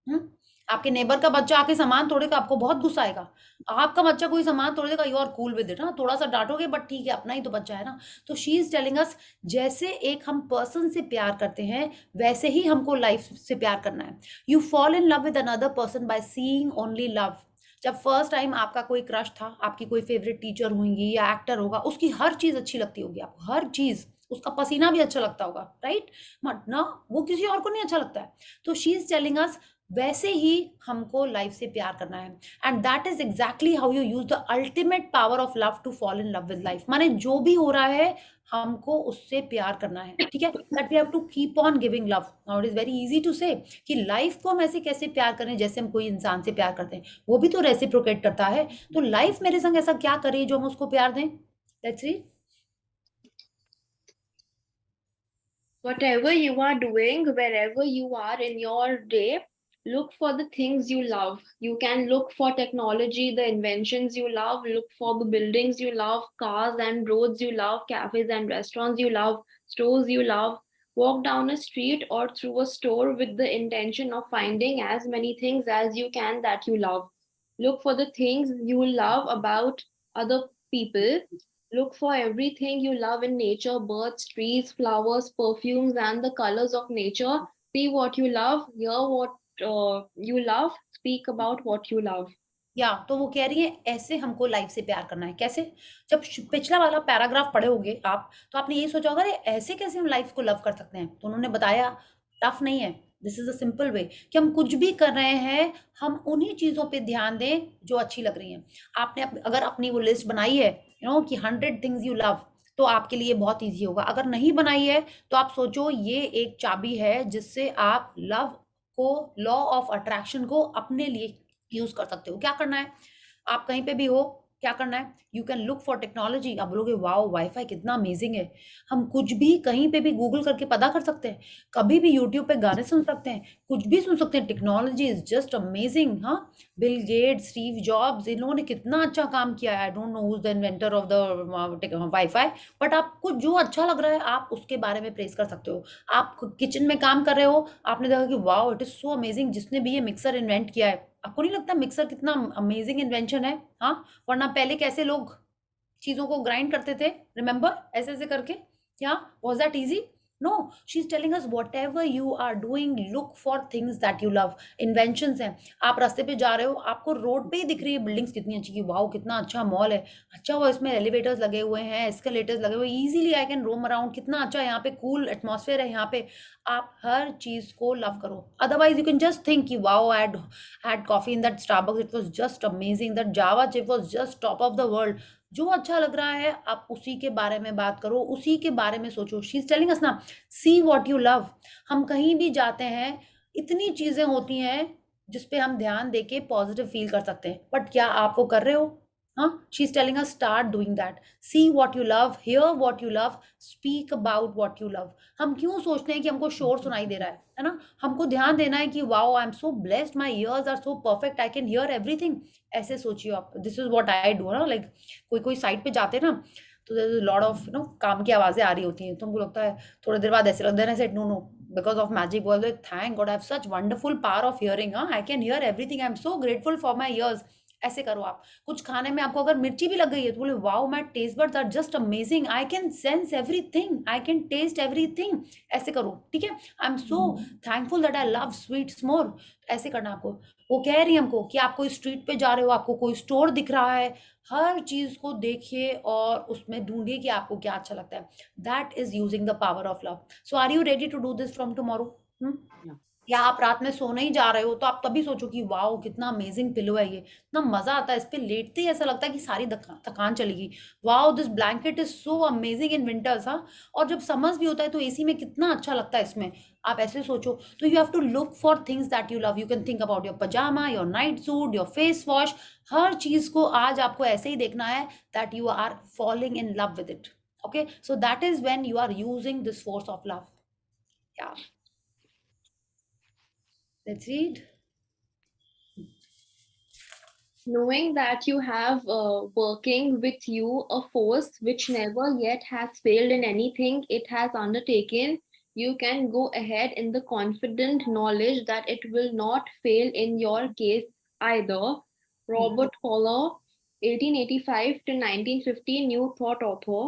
हुँ? आपके नेबर का बच्चा आके सामान तोड़ेगा, आपको बहुत गुस्सा आएगा। आपका बच्चा कोई सामान तोड़ देगा, you are cool with it, हाँ, थोड़ा-सा डाँटोगे बट ठीक है, अपना ही तो बच्चा है ना। तो शी इज़ टेलिंग अस, जैसे एक हम पर्सन से प्यार करते हैं, वैसे ही हमको लाइफ से प्यार करना है। You fall in love with another person by seeing only love. जब फर्स्ट टाइम आपका कोई क्रश था, आपकी कोई फेवरेट टीचर होंगी या एक्टर होगा, उसकी हर चीज़ अच्छी लगती होगी आपको, हर चीज़। उसका पसीना भी अच्छा लगता होगा, राइट? बट ना, वो किसी और को नहीं अच्छा लगता है। तो शी इज़ टेलिंग अस, वैसे ही हमको लाइफ से प्यार करना है। And that is exactly how you use the ultimate power of love to fall in love with life. माने जो भी हो रहा है, हमको उससे प्यार करना है, ठीक है? That we have to keep on giving love. Now it is very easy to say कि लाइफ को हम ऐसे कैसे प्यार करें जैसे हम कोई इंसान से प्यार करते हैं, वो भी तो रेसिप्रोकेट करता है। तो लाइफ मेरे संग ऐसा क्या करे जो हम उसको प्यार दें? Let's see. Whatever you are doing, wherever you are in your day, look for the things you love. You can look for technology, the inventions you love, look for the buildings you love, cars and roads you love, cafes and restaurants you love, stores you love. Walk down a street or through a store with the intention of finding as many things as you can that you love. Look for the things you love about other people. Look for everything you love in nature: birds, trees, flowers, perfumes, and the colors of nature. See what you love, hear what you love, speak about what you love. या तो वो कह रही है ऐसे हमको life से प्यार करना है। कैसे? जब पिछला वाला पैराग्राफ पढ़े होगे आप, तो आपने यही सोचा होगा, अरे ऐसे कैसे हम लाइफ को लव कर सकते हैं? तो उन्होंने बताया, टफ नहीं है, this is a simple way, कि हम कुछ भी कर रहे हैं, हम उन्हीं चीजों पे ध्यान दें जो अच्छी लग रही हैं। आपने अगर अपनी वो लिस्ट बनाई है, कि 100 थिंग्स यू लव, तो आपके लिए बहुत ईजी होगा। अगर नहीं बनाई है, तो आप सोचो ये एक चाबी है जिससे आप लव को, लॉ ऑफ अट्रैक्शन को अपने लिए यूज कर सकते हो। क्या करना है? आप कहीं पे भी हो, क्या करना है? You can look for technology. आप बोलोगे वाओ, वाईफाई कितना अमेजिंग है। हम कुछ भी कहीं पे भी गूगल करके पता कर सकते हैं, कभी भी यूट्यूब पे गाने सुन सकते हैं, कुछ भी सुन सकते हैं। टेक्नोलॉजी इज जस्ट अमेजिंग, हाँ। बिल गेट्स, स्टीव जॉब्स, इन लोगों ने कितना अच्छा काम किया है। आई don't know who is the inventor of the wifi, but आपको जो अच्छा लग रहा है, आप उसके बारे में प्रेस कर सकते हो। आप किचन में काम कर रहे हो, आपने देखा कि wow, it is so amazing, जिसने भी ये मिक्सर इन्वेंट किया है। आपको नहीं लगता मिक्सर कितना अमेजिंग इन्वेंशन है? हाँ। वरना पहले कैसे लोग चीजों को ग्राइंड करते थे, रिमेंबर, ऐसे ऐसे करके? क्या was that easy? No. She is telling us, whatever you are doing, look for things that you love. Invention हैं। आप रास्ते पे जा रहे हो, आपको रोड पे ही दिख रही है बिल्डिंग्स कितनी अच्छी की, वाओ कितना अच्छा मॉल है, अच्छा हुआ इसमें एलिवेटर्स लगे हुए हैं, एस्केलेटर्स लगे हुए, easily I can roam around, कितना अच्छा यहाँ पे कूल एटमॉस्फेयर है यहाँ पे। आप हर चीज को लव करो। Otherwise you can just think कि wow, I had coffee in that Starbucks, it was just amazing, that Java chip was just top of the world। जो अच्छा लग रहा है, आप उसी के बारे में बात करो, उसी के बारे में सोचो। शी इज टेलिंग अस ना, सी व्हाट यू लव। हम कहीं भी जाते हैं, इतनी चीजें होती हैं जिस पे हम ध्यान देके पॉजिटिव फील कर सकते हैं, बट क्या आप वो कर रहे हो? हाँ, she is telling us, start doing that. See what you love, here what you love, speak about what you love. हम क्यों सोचते हैं कि हमको शोर सुनाई दे रहा है ना? हमको ध्यान देना है कि wow, I am so blessed, my ears are so perfect, I can hear everything. ऐसे सोचिए आप। This is what I do ना, लाइक कोई कोई साइट पे जाते हैं ना, तो देयर इज लॉट ऑफ काम की आवाजें आ रही होती हैं, तो हमको लगता है थोड़ी देर बाद ऐसे लगता है, set no no, because of magic word, thank God I have such wonderful power of hearing, हाँ, I can hear everything, I am so grateful for my ears. ऐसे करो आप। कुछ खाने में आपको अगर मिर्ची भी लग गई है, तो बोले wow, my taste buds are just amazing, I can sense everything, I can taste everything. ऐसे करो, ठीक है? I am so thankful that I love sweets more. ऐसे करना आपको। वो कह रही है हमको कि आप कोई स्ट्रीट पे जा रहे हो, आपको कोई स्टोर दिख रहा है, हर चीज को देखिए और उसमें ढूंढिए कि आपको क्या अच्छा लगता है। That is using the power of love. So are you ready to do this from tomorrow? या आप रात में सोने ही जा रहे हो तो आप तभी सोचो कि वाओ कितना अमेजिंग पिलो है ये, इतना मजा आता है इस पे लेटते ही, ऐसा लगता है कि सारी थकान चली गई। Wow this blanket is so amazing in winters. हाँ, और जब समर्स भी होता है तो एसी में कितना अच्छा लगता है इसमें। आप ऐसे सोचो। तो you have to look for things that you love. You can think about your pyjama, your night suit, your face wash. हर चीज को आज आपको ऐसे ही देखना है that you are falling in love with it. Okay, so that is when you are using this force of love. Yeah, let's read. Knowing that you have working with you a force which never yet has failed in anything it has undertaken, you can go ahead in the confident knowledge that it will not fail in your case either. Robert Collar, 1885 to 1950, New Thought author.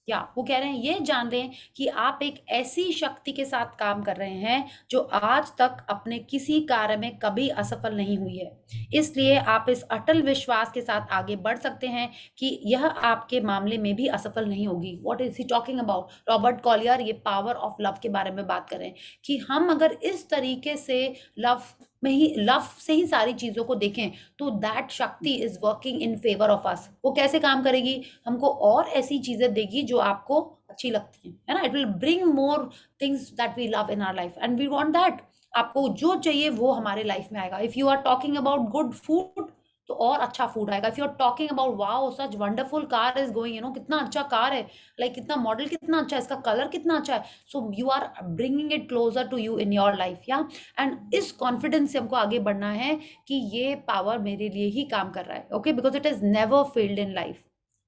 या वो कह रहे हैं ये जान लें कि आप एक ऐसी शक्ति के साथ काम कर रहे हैं जो आज तक अपने किसी कार्य में कभी असफल नहीं हुई है। इसलिए आप इस अटल विश्वास के साथ आगे बढ़ सकते हैं कि यह आपके मामले में भी असफल नहीं होगी। What is he talking about? Robert Collier ये पावर ऑफ लव के बारे में बात कर रहे हैं कि हम अगर इस तरीके से लव लव से ही सारी चीजों को देखें तो दैट शक्ति is working in favour of us. वो कैसे काम करेगी? हमको और ऐसी चीजें देगी जो आपको अच्छी लगती हैं, है ना। It will bring more things that we love in our life and we want that. आपको जो चाहिए वो हमारे लाइफ में आएगा। If you are talking about good food तो और अच्छा फूड आएगा। If you are talking about wow such wonderful car is going, कितना अच्छा कार है, लाइक कितना मॉडल कितना अच्छा है, इसका कलर कितना अच्छा है, so you are bringing it closer to you in your life. या, एंड इस कॉन्फिडेंस से हमको आगे बढ़ना है कि ये पावर मेरे लिए ही काम कर रहा है। Okay, because it is never failed in life.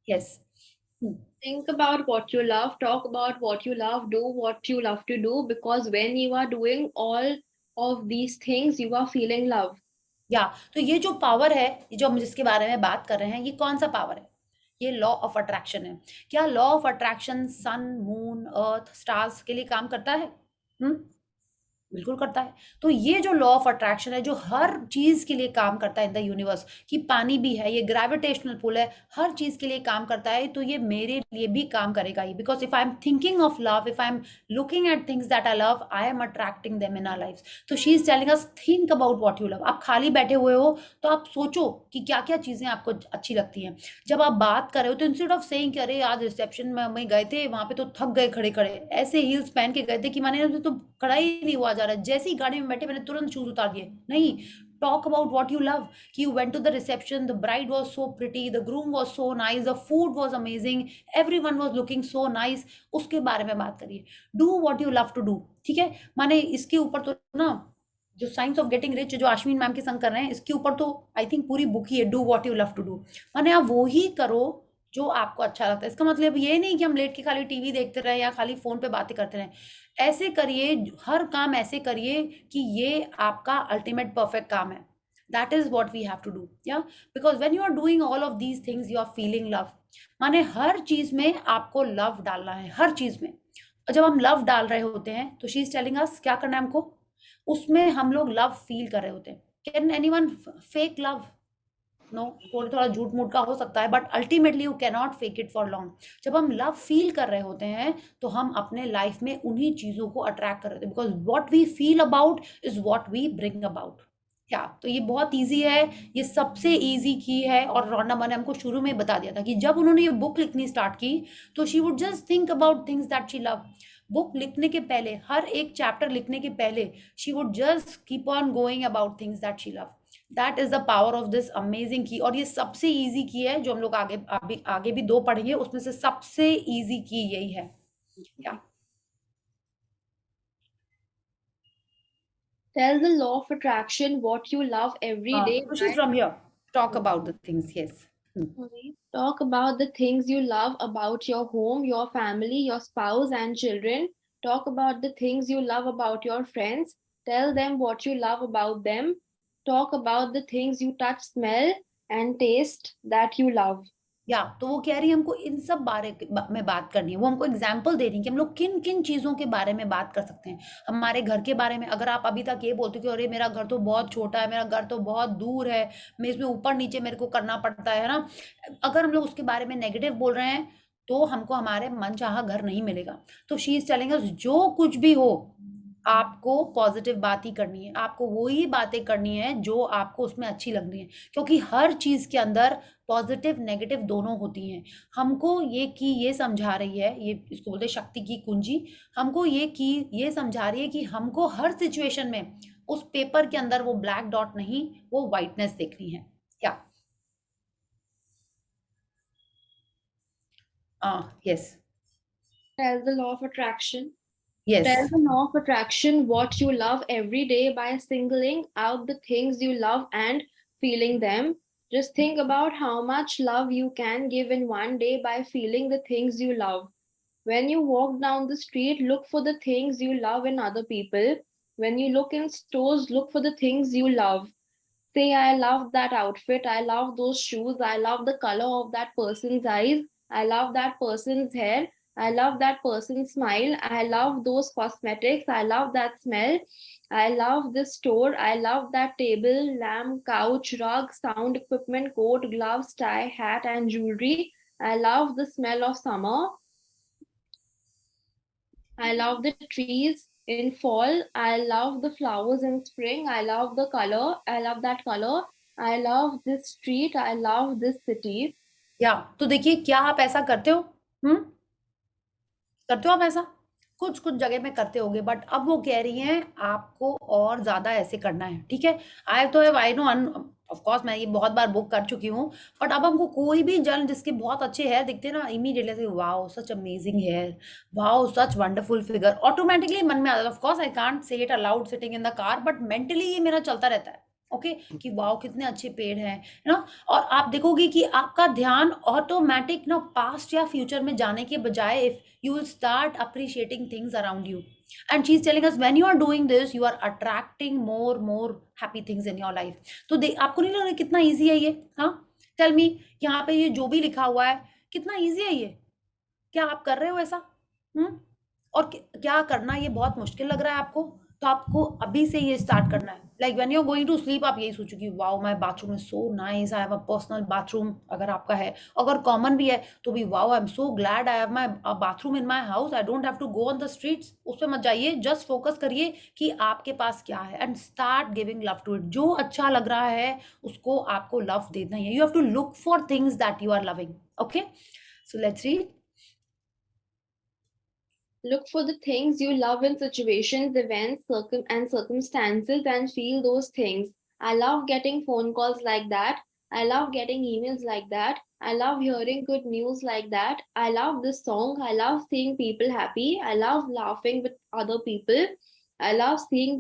Yes. Think about what you love, talk about what you love, do what you love to do, because when you are doing all of these things, you are feeling love. या, तो ये जो power है, ये जो हम जिसके बारे में बात कर रहे हैं, ये कौन सा पावर है? ये लॉ ऑफ अट्रैक्शन है। क्या law of attraction sun, moon, earth, stars के लिए काम करता है? हम्म, बिल्कुल करता है। तो ये जो लॉ ऑफ अट्रैक्शन है जो हर चीज के लिए काम करता है इन द यूनिवर्स, कि पानी भी है, ये ग्रेविटेशनल पुल है, हर चीज के लिए काम करता है, तो ये मेरे लिए भी काम करेगा ही। Because if I am thinking of love, if I am looking at things that I love, I am attracting them in our life. तो she is telling us think about what you love. आप खाली बैठे हुए हो तो आप सोचो कि क्या क्या चीजें आपको अच्छी लगती हैं। जब आप बात कर रहे हो तो इंस्टेड ऑफ सेइंग कि अरे आज रिसेप्शन में गए थे, वहां पे तो थक गए खड़े खड़े, ऐसे हील्स पहन के गए थे कि मैंने तो खड़ा ही नहीं हुआ जा रहा है, जैसे ही गाड़ी में बैठे मैंने तुरंत शूज उतार दिए। नहीं, talk about what you love, कि you went to the reception, the bride was so pretty, the groom was so nice, the food was amazing, everyone was looking so nice. उसके बारे में बात करिए। Do what you love to do. ठीक है, माने इसके ऊपर तो ना, जो साइंस ऑफ गेटिंग रिच जो अश्विन मैम के संग कर रहे हैं, इसके ऊपर तो आई थिंक पूरी बुक ही है, do what you love to do. माने आप वो ही करो जो आपको अच्छा लगता है। इसका मतलब ये नहीं कि हम लेट के खाली टीवी देखते रहे या खाली फोन पे बातें करते रहे। ऐसे करिए, हर काम ऐसे करिए कि ये आपका अल्टीमेट परफेक्ट काम है। That is what we have to do. Yeah, because when you are doing all of these things you are feeling love. माने हर चीज में आपको लव डालना है, हर चीज में। और जब हम लव डाल रहे होते हैं तो शी इज टेलिंग अस क्या करना है हमको, उसमें हम लोग लव फील कर रहे होते हैं। Can anyone fake love? No, थोड़ा थोड़ा झूठ मूठ का हो सकता है, but ultimately you can not fake it for long. जब हम लव फील कर रहे होते हैं तो हम अपने लाइफ में उन्हीं चीजों को अट्रैक्ट कर रहे होते हैं, because what we feel about is what we bring about. क्या, तो ये बहुत ईजी है, ये सबसे ईजी की है। और रोंडा मैंने हमको शुरू में बता दिया था कि जब उन्होंने ये बुक लिखनी स्टार्ट की तो she would just think about things that she love. Book लिखने के पहले, हर एक चैप्टर लिखने के पहले she would just keep on going about things that she love. That is the power of this amazing की। और ये सबसे इजी की है जो हम लोग आगे भी दो पढ़ेंगे, उसमें से सबसे इजी की यही है। क्या, Tell the law of attraction what you love every day. खुशी from here, talk about the things. Yes. Talk about the things you love about your home, your family, your spouse, and children. Talk about the things you love about your friends. Tell them what you love about them. Talk about the things you touch, smell, and taste that you love. या, तो वो कह रही है हमको इन सब में बात करनी है। वो हमको एग्जाम्पल दे रही है कि हम लोग किन किन चीज़ों के बारे में बात कर सकते हैं। हमारे घर के बारे में, अगर आप अभी तक ये बोलते हो कि अरे मेरा घर तो बहुत छोटा है, मेरा घर तो बहुत दूर है, मैं इसमें ऊपर नीचे मेरे को करना पड़ता है ना, अगर हम लोग उसके बारे में नेगेटिव बोल रहे हैं तो हमको हमारे मन चाहा घर नहीं मिलेगा। तो शी इज टेलिंग अस जो कुछ भी हो, आपको पॉजिटिव बात ही करनी है, आपको वही बातें करनी है जो आपको उसमें अच्छी लग रही है, क्योंकि हर चीज़ के अंदर पॉजिटिव नेगेटिव दोनों होती हैं। हमको ये की ये समझा रही है, ये इसको बोलते हैं शक्ति की कुंजी। हमको ये की ये समझा रही है कि हमको हर सिचुएशन में उस पेपर के अंदर वो ब्लैक डॉट नहीं, वो वाइटनेस देखनी है। क्या? Yes, Tell the law of attraction. Yes. Tell the law of attraction what you love every day by singling out the things you love and feeling them. Just think about how much love you can give in one day by feeling the things you love. When you walk down the street, look for the things you love in other people. When you look in stores, look for the things you love. Say, I love that outfit. I love those shoes. I love the color of that person's eyes. I love that person's hair. I love that person's smile. I love those cosmetics. I love that smell. I love this store. I love that table, lamp, couch, rug, sound equipment, coat, gloves, tie, hat, and jewelry. I love the smell of summer. I love the trees in fall. I love the flowers in spring. I love the color. I love that color. I love this street. I love this city. या तो देखिए, क्या आप ऐसा करते हो? करते हो आप ऐसा? कुछ कुछ जगह में करते होगे, बट अब वो कह रही हैं आपको और ज्यादा ऐसे करना है, ठीक है? आई नो, ऑफ कोर्स मैं ये बहुत बार बुक कर चुकी हूँ, बट अब हमको कोई भी जन जिसके बहुत अच्छे हेयर दिखते हैं ना, immediately wow such amazing hair, wow such wonderful figure, automatically मन में आता है। Of course I can't say it aloud sitting in the car, but mentally ये मेरा चलता रहता है। ओके, कि वाओ कितने अच्छे पेड़ हैं, है ना? और आप देखोगे कि आपका ध्यान ऑटोमेटिक ना पास्ट या फ्यूचर में जाने के बजाय you will start appreciating things around you, and she's telling us when you are doing this you are attracting more happy things in your life। तो आपको नहीं लग रहा कितना इजी है ये? हाँ, टेल मी, यहाँ पे ये जो भी लिखा हुआ है कितना इजी है ये? क्या आप कर रहे हो ऐसा? और क्या करना ये बहुत मुश्किल लग रहा है आपको, तो आपको अभी से ये स्टार्ट करना है। Like when you are going to sleep आप यही सोचो कि wow my bathroom is so nice, I have a personal bathroom, अगर आपका है। अगर कॉमन भी है तो भी wow I am so glad I have my bathroom in my house, I don't have to go on the streets. उस पे मत जाइए, जस्ट फोकस करिए कि आपके पास क्या है and start giving love to it. जो अच्छा लग रहा है उसको आपको लव देना ही है। You have to look for things that you are loving. Okay, so let's read. Look for the things you love in situations, events, and circumstances and feel those things. I love getting phone calls like that. I love getting emails like that. I love hearing good news like that. I love this song. I love seeing people happy. I love laughing with other people. I love seeing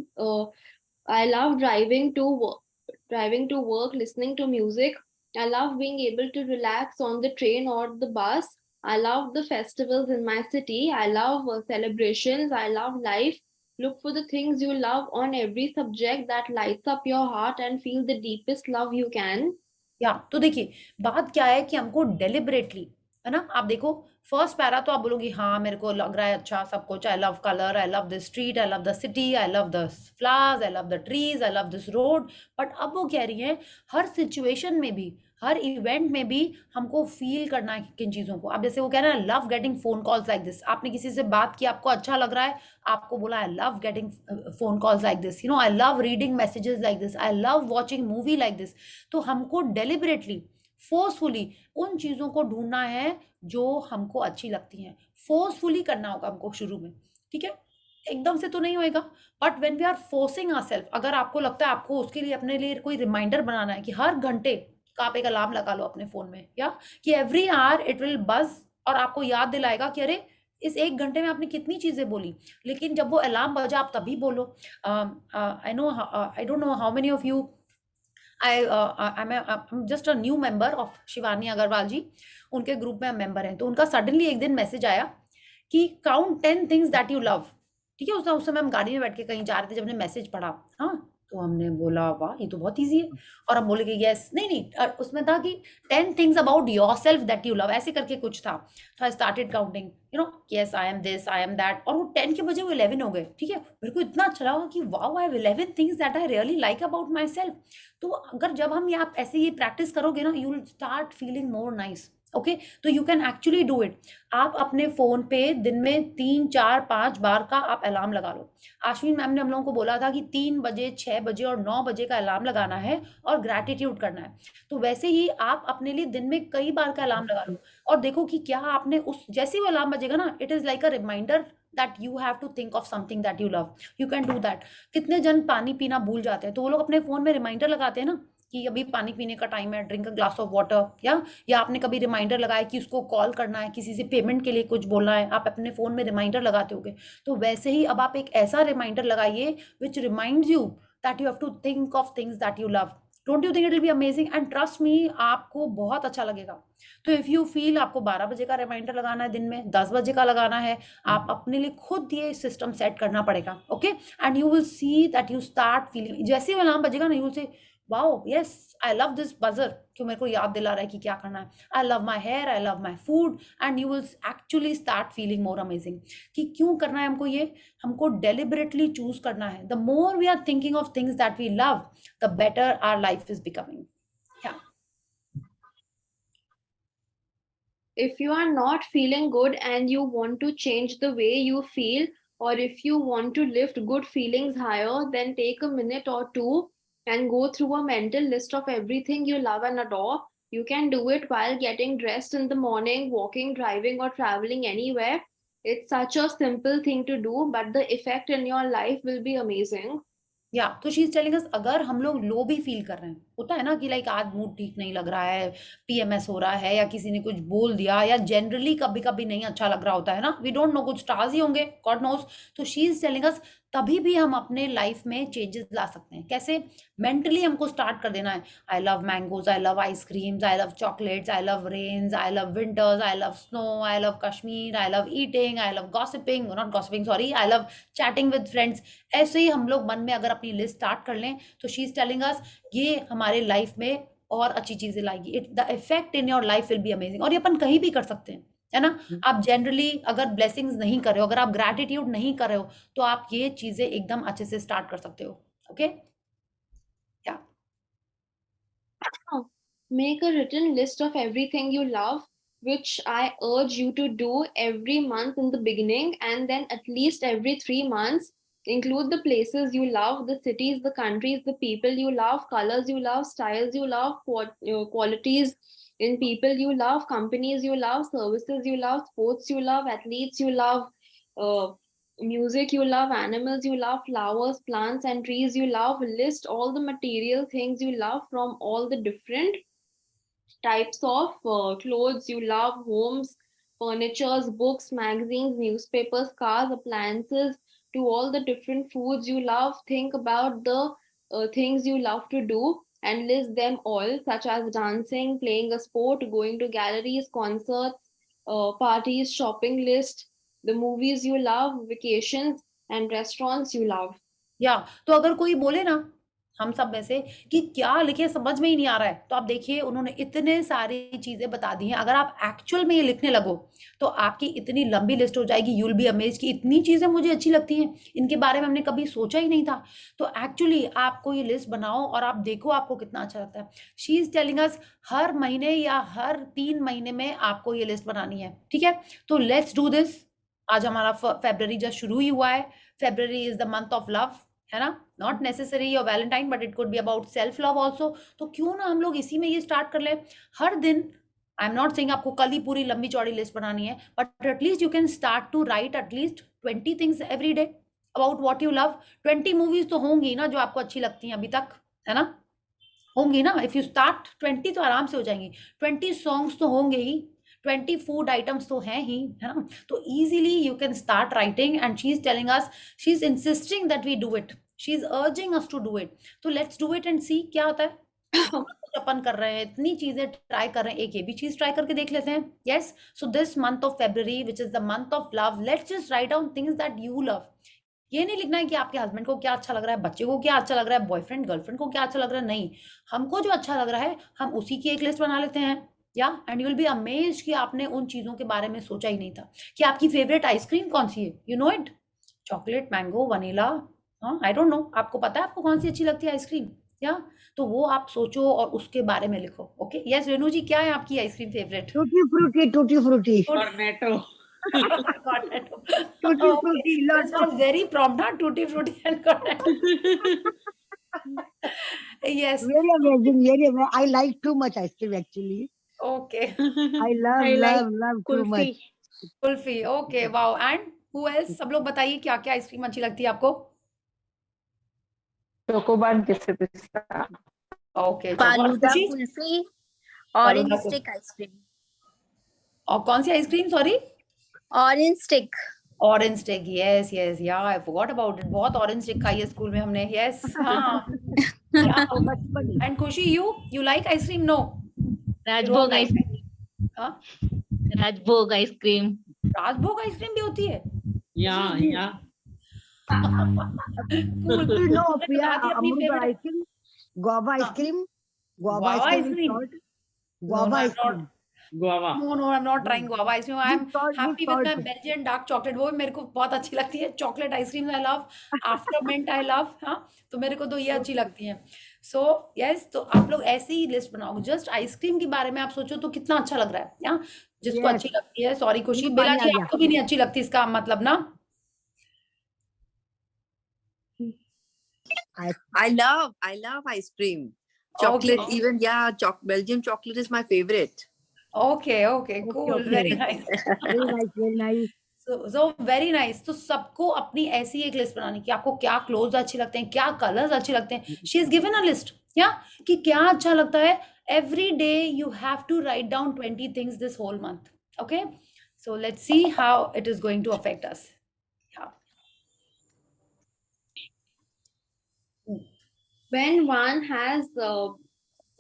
I love driving to work, listening to music. I love being able to relax on the train or the bus. I love the festivals in my city. I love celebrations. I love life. Look for the things you love on every subject that lights up your heart and feel the deepest love you can. या तो देखिए, बात क्या है कि हमको deliberately, है ना? आप देखो, फर्स्ट पैरा तो आप बोलोगी हाँ मेरे को लग रहा है अच्छा सब कुछ, I love colour, I love the street, I love the city, I love the flowers, I love the trees, I love this road. But अब वो कह रही है हर सिचुएशन में भी, हर इवेंट में भी हमको फील करना है किन चीज़ों को। अब जैसे वो कह रहे हैं love getting phone calls like this, आपने किसी से बात की, आपको अच्छा लग रहा है, आपको बोला I love getting phone calls like this, you know, I love reading messages like this, I love watching movie like this. तो हमको डेलिबरेटली, फोर्सफुली उन चीज़ों को ढूंढना है जो हमको अच्छी लगती हैं। फोर्सफुली करना होगा हमको शुरू में, ठीक है? एकदम से तो नहीं होएगा, but when we are forcing ourself, अगर आपको लगता है आपको उसके लिए अपने लिए कोई रिमाइंडर बनाना है कि हर घंटे का आप एक अलार्म लगा लो अपने फोन में, या कि एवरी आवर इट विल बज, और आपको याद दिलाएगा कि अरे इस एक घंटे में आपने कितनी चीजें बोली। लेकिन जब वो अलार्म बजा आप तभी बोलो। I don't know how many of you, I'm just a new member of Shivani Agarwal ji, उनके ग्रुप में हम मेंबर हैं। तो उनका सडनली एक दिन मैसेज आया कि count 10 things that you love, ठीक है? उस समय हम गाड़ी में बैठ के कहीं जा रहे थे जब हमने मैसेज पढ़ा। हाँ, तो हमने बोला वाह ये तो बहुत ईजी है, और हम बोले कि यस, नहीं नहीं, उसमें था कि 10 things about your self that you love, ऐसे करके कुछ था। तो I started counting, you know, yes I am this, I am that, और वो 10 के बजे वो 11 हो गए, ठीक है? मेरे को इतना अच्छा लगा कि wow I have 11 things that I really like about my self. तो अगर जब हम आप ऐसे ये प्रैक्टिस करोगे ना, you will start feeling more nice. Okay, तो you can actually do it. आप अपने फोन पे दिन में 3 4 5 बार का आप अलार्म लगा लो। आश्विन मैम ने हम लोगों को बोला था कि 3 बजे, 6 बजे और 9 बजे का अलार्म लगाना है और ग्रैटिट्यूड करना है। तो वैसे ही आप अपने लिए दिन में कई बार का अलार्म लगा लो और देखो कि क्या आपने उस जैसे ही वो अलार्म बजेगा ना, it is like a reminder that you have to think of something that you love. You can do that. कितने जन पानी पीना भूल जाते हैं, तो वो लोग अपने फोन में रिमाइंडर लगाते हैं ना कि अभी पानी पीने का टाइम है, drink a glass of water. या आपने कभी रिमाइंडर लगाया कि उसको कॉल करना है, किसी से पेमेंट के लिए कुछ बोलना है, आप अपने फोन में रिमाइंडर लगाते होगे। तो वैसे ही अब आप एक ऐसा रिमाइंडर लगाइए which reminds you that you have to think of things that you love. Don't you think it will be amazing? And trust me, आपको बहुत अच्छा लगेगा। तो इफ यू फील आपको 12 बजे का रिमाइंडर लगाना है, दिन में 10 बजे का लगाना है, आप अपने लिए खुद ये सिस्टम सेट करना पड़ेगा। Okay, and you will see that you start feeling, जैसे ही अलार्म बजेगा ना, you will say wow yes, I love this buzzer, क्यों मेरे को याद दिला रहा है कि क्या करना है। I love my hair, I love my food. And you will actually start feeling more amazing कि क्यों करना है हमको ये। हमको डेलिबरेटली चूज करना है। The more we are thinking of things that we love, the better our life is becoming. If you are not feeling good and you want to change the way you feel, or if you want to lift good feelings higher, then take a minute or two and go through a mental list of everything you love and adore. You can do it while getting dressed in the morning, walking, driving, or traveling anywhere. It's such a simple thing to do, but the effect in your life will be amazing. या तो she is telling us, अगर हम लोग लो भी feel कर रहे हैं, होता है ना कि लाइक आज मूड ठीक नहीं लग रहा है, पीएमएस हो रहा है, या किसी ने कुछ बोल दिया, या जनरली कभी कभी नहीं अच्छा लग रहा होता है ना, वी डोंट नो, कुछ स्टार्स ही होंगे, गॉड नोस। तो शी इज टेलिंग अस तभी भी हम अपने लाइफ में चेंजेस ला सकते हैं। कैसे? मेंटली हमको स्टार्ट कर देना है। I love mangoes, I love ice creams, I love chocolates, I love rains, I love winters, I love snow, I love Kashmir, I love eating, I love gossiping, not gossiping sorry, I love chatting with friends. ऐसे ही हम लोग मन में अगर अपनी list start कर लें, तो शी इज टेलिंग अस ये हमारे लाइफ में और अच्छी चीजें लाएगी। It the effect in your life will be amazing. और ये अपन कहीं भी कर सकते हैं, है ना। आप जनरली अगर ब्लेसिंग्स नहीं कर रहे हो, अगर आप ग्रैटिट्यूड नहीं कर रहे हो, तो आप ये चीजें एकदम अच्छे से स्टार्ट कर सकते हो। ओके, क्या? Make a written list of everything you love, which I urge you to do every month in the beginning, and then at least every 3 months. Include the places you love, the cities, the countries, the people you love, colors you love, styles you love, qualities in people you love, companies you love, services you love, sports you love, athletes you love, uh, music you love, animals you love, flowers, plants, and trees you love. List all the material things you love from all the different types of clothes you love, homes, furnitures, books, magazines, newspapers, cars, appliances, to all the different foods you love. Think about the things you love to do and list them all, such as dancing, playing a sport, going to galleries, concerts, parties, shopping list, the movies you love, vacations, and restaurants you love. या तो अगर कोई बोले ना हम सब में से कि क्या लिखे, समझ में ही नहीं आ रहा है, तो आप देखिए उन्होंने इतने सारी चीजें बता दी हैं। अगर आप एक्चुअल में ये लिखने लगो, तो आपकी इतनी लंबी लिस्ट हो जाएगी, यू विल बी अमेज्ड कि इतनी चीजें मुझे अच्छी लगती हैं, इनके बारे में हमने कभी सोचा ही नहीं था। तो एक्चुअली आपको ये लिस्ट बनाओ और आप देखो आपको कितना अच्छा लगता है। शी इज टेलिंग अस हर महीने या हर 3 महीने में आपको ये लिस्ट बनानी है, ठीक है। तो लेट्स डू दिस। आज हमारा फेब्रवरी जस्ट शुरू ही हुआ है। February is the month of love, है ना। Not necessary your Valentine, but it could be about self love also. तो क्यों ना हम लोग इसी में ये स्टार्ट कर ले हर दिन। आई एम नॉट सेइंग आपको कल ही पूरी लंबी चौड़ी लिस्ट बनानी है, but at least you can start to write at least 20 things every day about what you love. 20 movies तो होंगी ना जो आपको अच्छी लगती हैं अभी तक, है ना, होंगी ना। इफ यू स्टार्ट 20 तो आराम से हो जाएंगी। 20 सॉन्ग्स तो होंगे ही। 20 फूड आइटम्स तो हैं ही, है ना। तो easily you can start writing, and she is telling us, she is insisting that we do it, she is urging us to do it. तो let's do it and see क्या होता है। इतना कुछ अपन कर रहे हैं, इतनी चीजें ट्राई कर रहे हैं, एक ये भी चीज ट्राई करके देख लेते हैं। Yes, so this month of February which is the month of love, let's just write down things that you love. ये नहीं लिखना है कि आपके हस्बैंड को क्या अच्छा लग रहा है, बच्चे को क्या अच्छा लग रहा है, बॉयफ्रेंड गर्लफ्रेंड को क्या अच्छा लग रहा है, नहीं। हमको जो अच्छा लग रहा है हम उसी की एक लिस्ट बना लेते हैं। या and you will be amazed कि आपने उन चीजों के बारे में सोचा ही नहीं था। कि आपकी फेवरेट आइसक्रीम कौन सी है, you no it, chocolate, mango, vanilla, हाँ, आई डोंट नो, आपको पता है आपको कौन सी अच्छी लगती है आइसक्रीम? या तो वो आप सोचो और उसके बारे में लिखो. ओके, यस रेनू जी, क्या है आपकी ice cream favourite? Tutti frutti, tutti frutti, Cornetto. Cornetto. Tutti Okay, frutti, this was very prompt, huh? Tutti frutti and cornetto. Yes. very amazing, very amazing. I like too much ice cream actually. Okay. I love, I like love, love too much. kulfi. Kulfi. Okay. Wow. And who else? सब लोग बताइए क्या क्या ice cream अच्छी लगती है आपको? Chocobar Kisses Pista. Okay. Falooda Khushi? Kulfi, orange falooda stick ice cream, और कौन सी ice cream? Sorry. Orange stick. Orange stick. Yes yes, yeah I forgot about it. बहुत ऑरेंज स्टिक खाई है स्कूल में हमने. यस. हाँ. Oh, बचपन एंड खुशी, you like ice cream? No. Rajbhog ice cream, हाँ, राजभोग आइसक्रीम. राजभोग आइसक्रीम भी होती है? Yeah, yeah. कुल्फी नो पिया, बता दी अपनी अमरूद favorite. Ice cream, guava ice cream, guava Guava ice cream ice cream? salt, No, guava no, I'm ice cream. not. Guava. No, I'm not trying guava ice cream. I'm With salt, happy with with my salt. Belgian dark chocolate. वो भी मेरे को बहुत अच्छी लगती है. Chocolate ice cream I love. After mint I love. हाँ, तो मेरे को तो ये अच्छी लगती है. So yes, तो आप लोग ऐसे ही लिस्ट बनाओ. जस्ट आइसक्रीम के बारे में आप सोचो तो कितना अच्छा लग रहा है. हाँ, जिसको Yes. अच्छी लगती है. सॉरी खुशी, मुझे बेला पानी आ जी गया. आपको भी नहीं अच्छी लगती इसका मतलब ना? I love ice cream. Chocolate, Okay. even yeah, Belgian chocolate is my favorite. Okay, okay, cool. okay. Very nice. Very nice, very nice. So very nice. तो सबको अपनी ऐसी एक लिस्ट बनानी कि आपको क्या क्लोथ्स अच्छे लगते हैं, क्या कलर्स अच्छे लगते हैं. She is given a list, या कि क्या अच्छा लगता है. Every day you have to write down 20 things this whole month. Okay, so let's see how it is going to affect us. When one has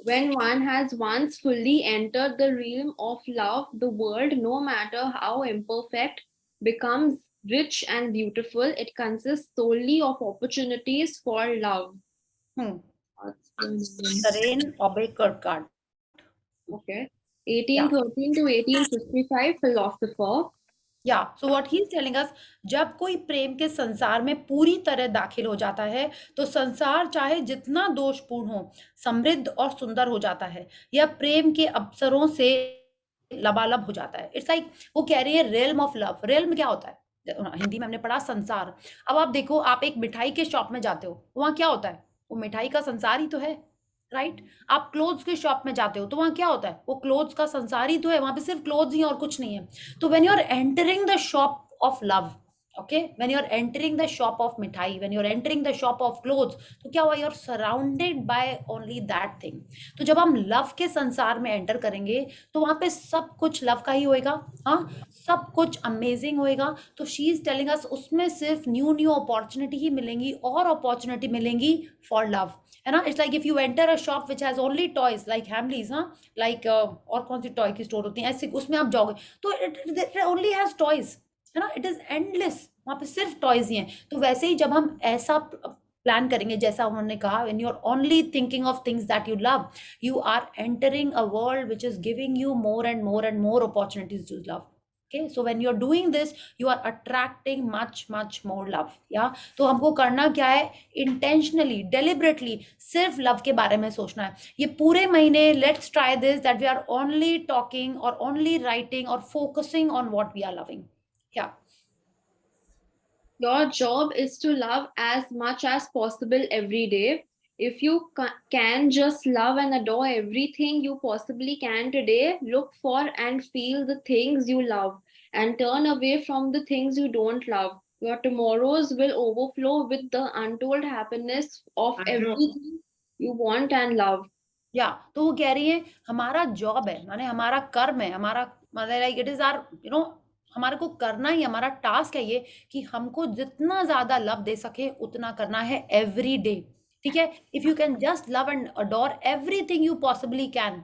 when one has once fully entered the realm of love, the world, no matter how imperfect, becomes rich and beautiful. It consists solely of opportunities for love. Terrain Obey Kirkard. Okay. 1813 to 1855, philosopher. या so what he is telling अस, जब कोई प्रेम के संसार में पूरी तरह दाखिल हो जाता है तो संसार चाहे जितना दोषपूर्ण हो, समृद्ध और सुंदर हो जाता है. यह प्रेम के अवसरों से लबालब हो जाता है. इट्स लाइक वो कह रही है रेल्म ऑफ लव. रेल्म क्या होता है? हिंदी में हमने पढ़ा संसार. अब आप देखो, आप एक मिठाई के शॉप में जाते हो, वहां क्या होता है? वो मिठाई का संसार ही तो है, राइट? आप क्लोथ्स के शॉप में जाते हो तो वहां क्या होता है? वो क्लोथ्स का संसार ही तो है. वहां पे सिर्फ क्लोथ्स ही हैं और कुछ नहीं है. तो when you are entering the shop of love, okay, when you are entering the shop of mithai, when you are entering the shop of clothes, तो क्या हुआ? You are surrounded by only that thing. तो जब हम love के संसार में enter करेंगे तो वहां पे सब कुछ लव का ही होएगा. हाँ, सब कुछ अमेजिंग होएगा. तो शी इज टेलिंग अस उसमें सिर्फ न्यू न्यू अपॉर्चुनिटी ही मिलेंगी, और अपॉर्चुनिटी मिलेंगी फॉर लव, है ना? It's like if you enter a shop which has only toys like Hamleys, हाँ, लाइक और कौन सी टॉय की स्टोर होती है ऐसे, उसमें आप जाओगे तो इट ओनली हैज टॉयज, है ना? It is endless. वहां पे सिर्फ टॉयज ही हैं. तो वैसे ही जब हम ऐसा प्लान करेंगे जैसा उन्होंने कहा, when you are only thinking of things that you love, you are entering a world which is giving you more and more and more opportunities to love. Okay, so when you're doing this, you are attracting much more love. Yeah, तो हमको करना क्या है? Intentionally, deliberately, सिर्फ love के बारे में सोचना है. ये पूरे महीने let's try this, that we are only talking or only writing or focusing on what we are loving. Yeah. Your job is to love as much as possible every day. If you can just love and adore everything you possibly can today, look for and feel the things you love and turn away from the things you don't love. Your tomorrows will overflow with the untold happiness of everything you want and love. या तो वो कह रही है हमारा job है, माने हमारा कर्म है, हमारा मतलब लाइक इट इज आर हमारे को करना ही, हमारा टास्क है ये कि हमको जितना ज्यादा लव दे सके उतना करना है एवरी डे. ठीक है? If you can just love and adore everything you possibly can,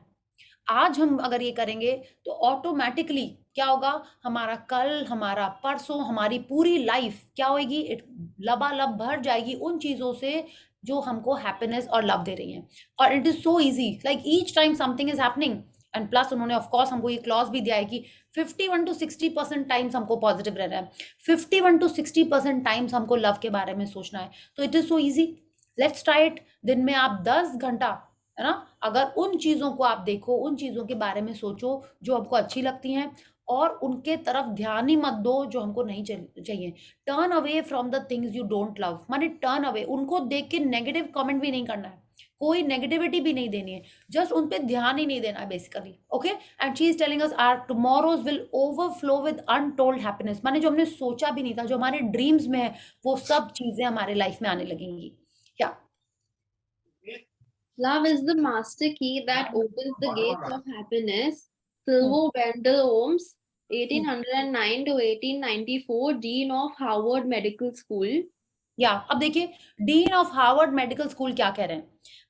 आज हम अगर ये करेंगे तो ऑटोमेटिकली क्या होगा? हमारा कल, हमारा परसों, हमारी पूरी लाइफ क्या होगी? इट लबालब भर जाएगी उन चीजों से जो हमको हैप्पीनेस और लव दे रही हैं. और it is so easy, like each time something is happening. And plus उन्होंने ऑफ कोर्स हमको ये क्लॉज भी दिया है कि 51 to 60% टाइम्स हमको पॉजिटिव रहना है, 51 to 60% टाइम्स हमको लव के बारे में सोचना है. तो it is so easy. Let's try it. दिन में आप 10 घंटा, है ना, अगर उन चीज़ों को आप देखो, उन चीज़ों के बारे में सोचो जो आपको अच्छी लगती हैं, और उनके तरफ ध्यान ही मत दो जो हमको नहीं चाहिए। Turn away from the things you don't love, माने टर्न अवे, उनको देख के नेगेटिव कमेंट भी नहीं करना है, कोई नेगेटिविटी भी नहीं देनी है, जस्ट उन पे ध्यान ही नहीं देना है basically. Okay, and she is telling us our tomorrows will overflow with untold happiness, माने जो हमने सोचा भी नहीं था, जो हमारे ड्रीम्स में है, वो सब चीजें हमारे लाइफ में आने लगेंगी। क्या Love is the master key that opens the gates of happiness. Silvo Wendell Holmes, 1809 to 1894, Dean of Harvard Medical School. या अब देखिए, dean of Harvard medical school क्या कह रहे हैं?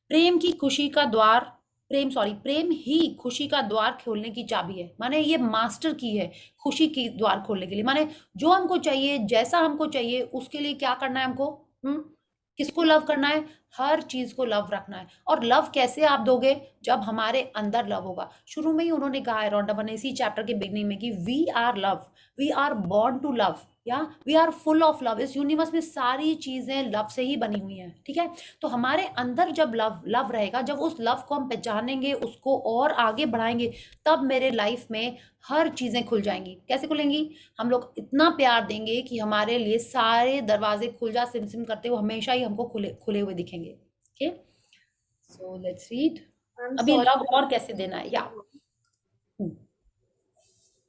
प्रेम की खुशी का द्वार, प्रेम ही खुशी का द्वार खोलने की चाबी है, माने ये मास्टर की है खुशी की द्वार खोलने के लिए। माने जो हमको चाहिए, जैसा हमको चाहिए, उसके लिए क्या करना है हमको? किसको लव करना है? हर चीज को लव रखना है। और लव कैसे आप दोगे? जब हमारे अंदर लव होगा। शुरू में ही उन्होंने कहा है, रोंडा बने इसी चैप्टर के बिगनिंग में, कि we are love, we are born to love, या we are full of love. इस यूनिवर्स में सारी चीजें लव से ही बनी हुई हैं, ठीक है? तो हमारे अंदर जब लव रहेगा, जब उस लव को हम पहचानेंगे, उसको और आगे बढ़ाएंगे, तब मेरे लाइफ में हर चीजें खुल जाएंगी। कैसे खुलेंगी? हम लोग इतना प्यार देंगे कि हमारे लिए सारे दरवाजे खुल जा, सिम सिम करते हुए हमेशा ही हमको खुले हुए दिखेंगे। Okay, so let's read. I'm अभी sorry. लव और कैसे देना है? या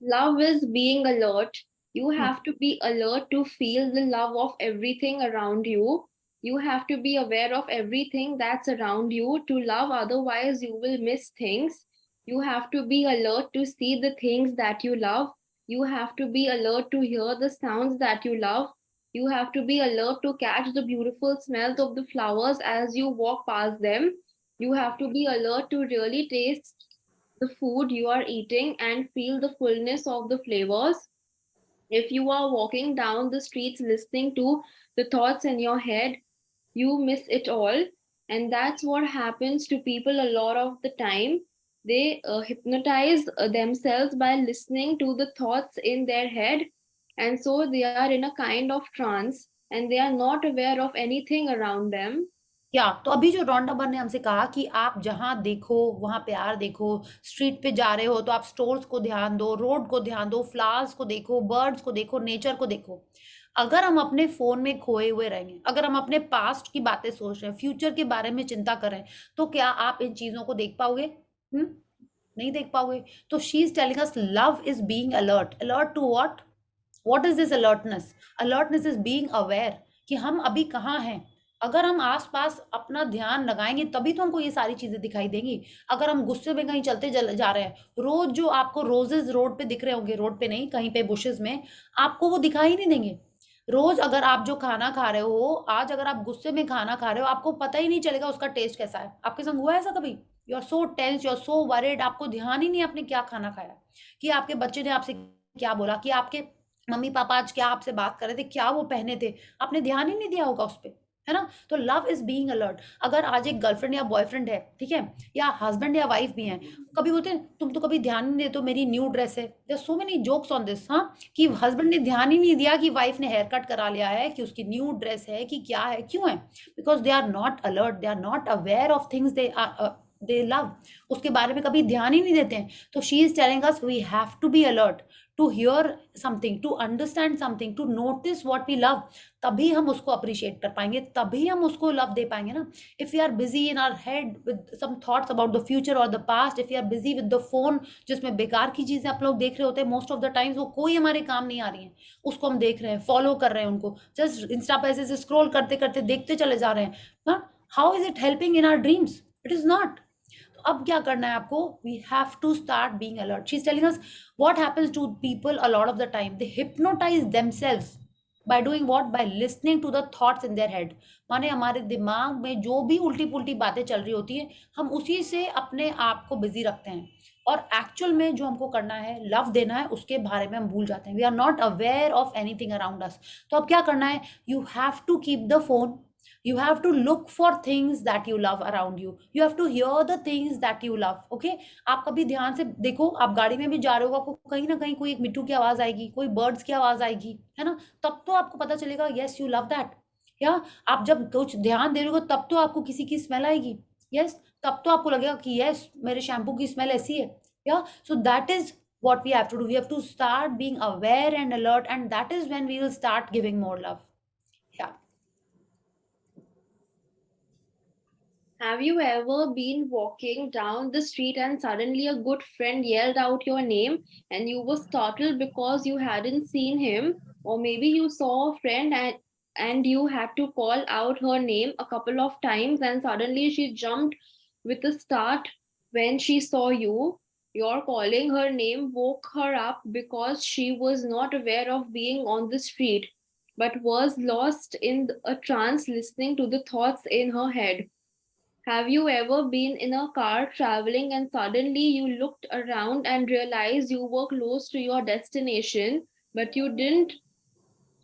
Love is being alert. You have to be alert to feel the love of everything around you. You have to be aware of everything that's around you to love, otherwise, you will miss things. You have to be alert to see the things that you love. You have to be alert to hear the sounds that you love. You have to be alert to catch the beautiful smells of the flowers as you walk past them. You have to be alert to really taste the food you are eating and feel the fullness of the flavors. If you are walking down the streets listening to the thoughts in your head, you miss it all. And that's what happens to people a lot of the time. They hypnotize themselves by listening to the thoughts in their head. And so they are in a kind of trance and they are not aware of anything around them. या तो अभी जो रोंडा बन ने हमसे कहा कि आप जहां देखो वहां प्यार देखो, स्ट्रीट पे जा रहे हो तो आप स्टोर्स को ध्यान दो, रोड को ध्यान दो, फ्लावर्स को देखो, बर्ड्स को देखो, नेचर को देखो। अगर हम अपने फोन में खोए हुए रहेंगे, अगर हम अपने पास्ट की बातें सोच रहे हैं, फ्यूचर के बारे में चिंता कर रहे हैं, तो क्या आप इन चीजों को देख पाओगे? नहीं देख पाओगे। तो she is telling us love is being alert. Alert to what is this alertness? Alertness is being aware कि हम अभी कहाँ हैं। अगर हम आसपास अपना ध्यान लगाएंगे तभी तो हमको ये सारी चीजें दिखाई देंगी। अगर हम गुस्से में कहीं चलते जा रहे हैं, रोज जो आपको रोजेस रोड पे दिख रहे होंगे, रोड पे नहीं, कहीं पे बुशेस में, आपको वो दिखाई नहीं देंगे। रोज अगर आप जो खाना खा रहे हो, आज अगर आप गुस्से में खाना खा रहे हो, आपको पता ही नहीं चलेगा उसका टेस्ट कैसा है। आपके संग हुआ है ऐसा कभी? You are so tense, you are so worried, आपको ध्यान ही नहीं आपने क्या खाना खाया, कि आपके बच्चे ने आपसे क्या बोला, कि आपके मम्मी पापा आज क्या आपसे बात कर रहे थे, क्या वो पहने थे, आपने ध्यान ही नहीं दिया होगा उस पर, है ना? तो लव इज बीइंग अलर्ट। अगर आज एक गर्लफ्रेंड या बॉयफ्रेंड है, ठीक है, या हस्बैंड या वाइफ भी हैं, कभी बोलते हैं तुम तो कभी ध्यान नहीं देते, तो मेरी न्यू ड्रेस है। There so many jokes on this, हाँ, कि हस्बैंड ने ध्यान ही नहीं दिया कि वाइफ ने हेयर कट करा लिया है, कि उसकी न्यू ड्रेस है, कि क्या है, क्यों है? Because they are not alert, they are not aware of things they love. उसके बारे में कभी ध्यान ही नहीं देते हैं। तो she is telling us we have to be alert, to hear something, to understand something, to notice what we love. तभी हम उसको अप्रिशिएट कर पाएंगे, तभी हम उसको लव दे पाएंगे ना। If you are busy in our head with some thoughts about the future और the past, if you are busy with the phone, जिसमें बेकार की चीजें आप लोग देख रहे होते हैं, मोस्ट ऑफ द टाइम्स वो कोई हमारे काम नहीं आ रही है, उसको हम देख रहे हैं, फॉलो कर रहे हैं उनको, जस्ट इंस्टा पे ऐसे स्क्रॉल करते करते देखते चले जा रहे हैं। How is it helping in our dreams? It is not. अब क्या करना है आपको? We have to start being alert. She is telling us what happens to people a lot of the time, they hypnotize themselves by doing what? By listening to the thoughts in their head. माने हमारे दिमाग में जो भी उल्टी पुल्टी बातें चल रही होती है, हम उसी से अपने आप को बिजी रखते हैं, और एक्चुअल में जो हमको करना है, लव देना है, उसके बारे में हम भूल जाते हैं। We are not aware of anything around us. तो अब क्या करना है? You have to keep the phone, you have to look for things that you love around you, you have to hear the things that you love, okay? आप कभी ध्यान से देखो, आप गाड़ी में भी जा रहे हो, आपको कहीं ना कहीं कोई एक मिट्टू की आवाज आएगी, कोई बर्ड्स की आवाज आएगी, है ना? तब तो आपको पता चलेगा yes you love that, या आप जब कुछ ध्यान दे रहे हो तब तो आपको किसी की स्मेल आएगी, यस, तब तो आपको लगेगा कि यस मेरे शैम्पू की स्मेल ऐसी है, या सो that is what we have to do. We have to start being aware and alert, and that is when we will start giving more love. Yeah. Have you ever been walking down the street and suddenly a good friend yelled out your name and you were startled because you hadn't seen him? Or maybe you saw a friend and you had to call out her name a couple of times and suddenly she jumped with a start when she saw you. Your calling her name woke her up because she was not aware of being on the street but was lost in a trance listening to the thoughts in her head. Have you ever been in a car traveling and suddenly you looked around and realized you were close to your destination, but you didn't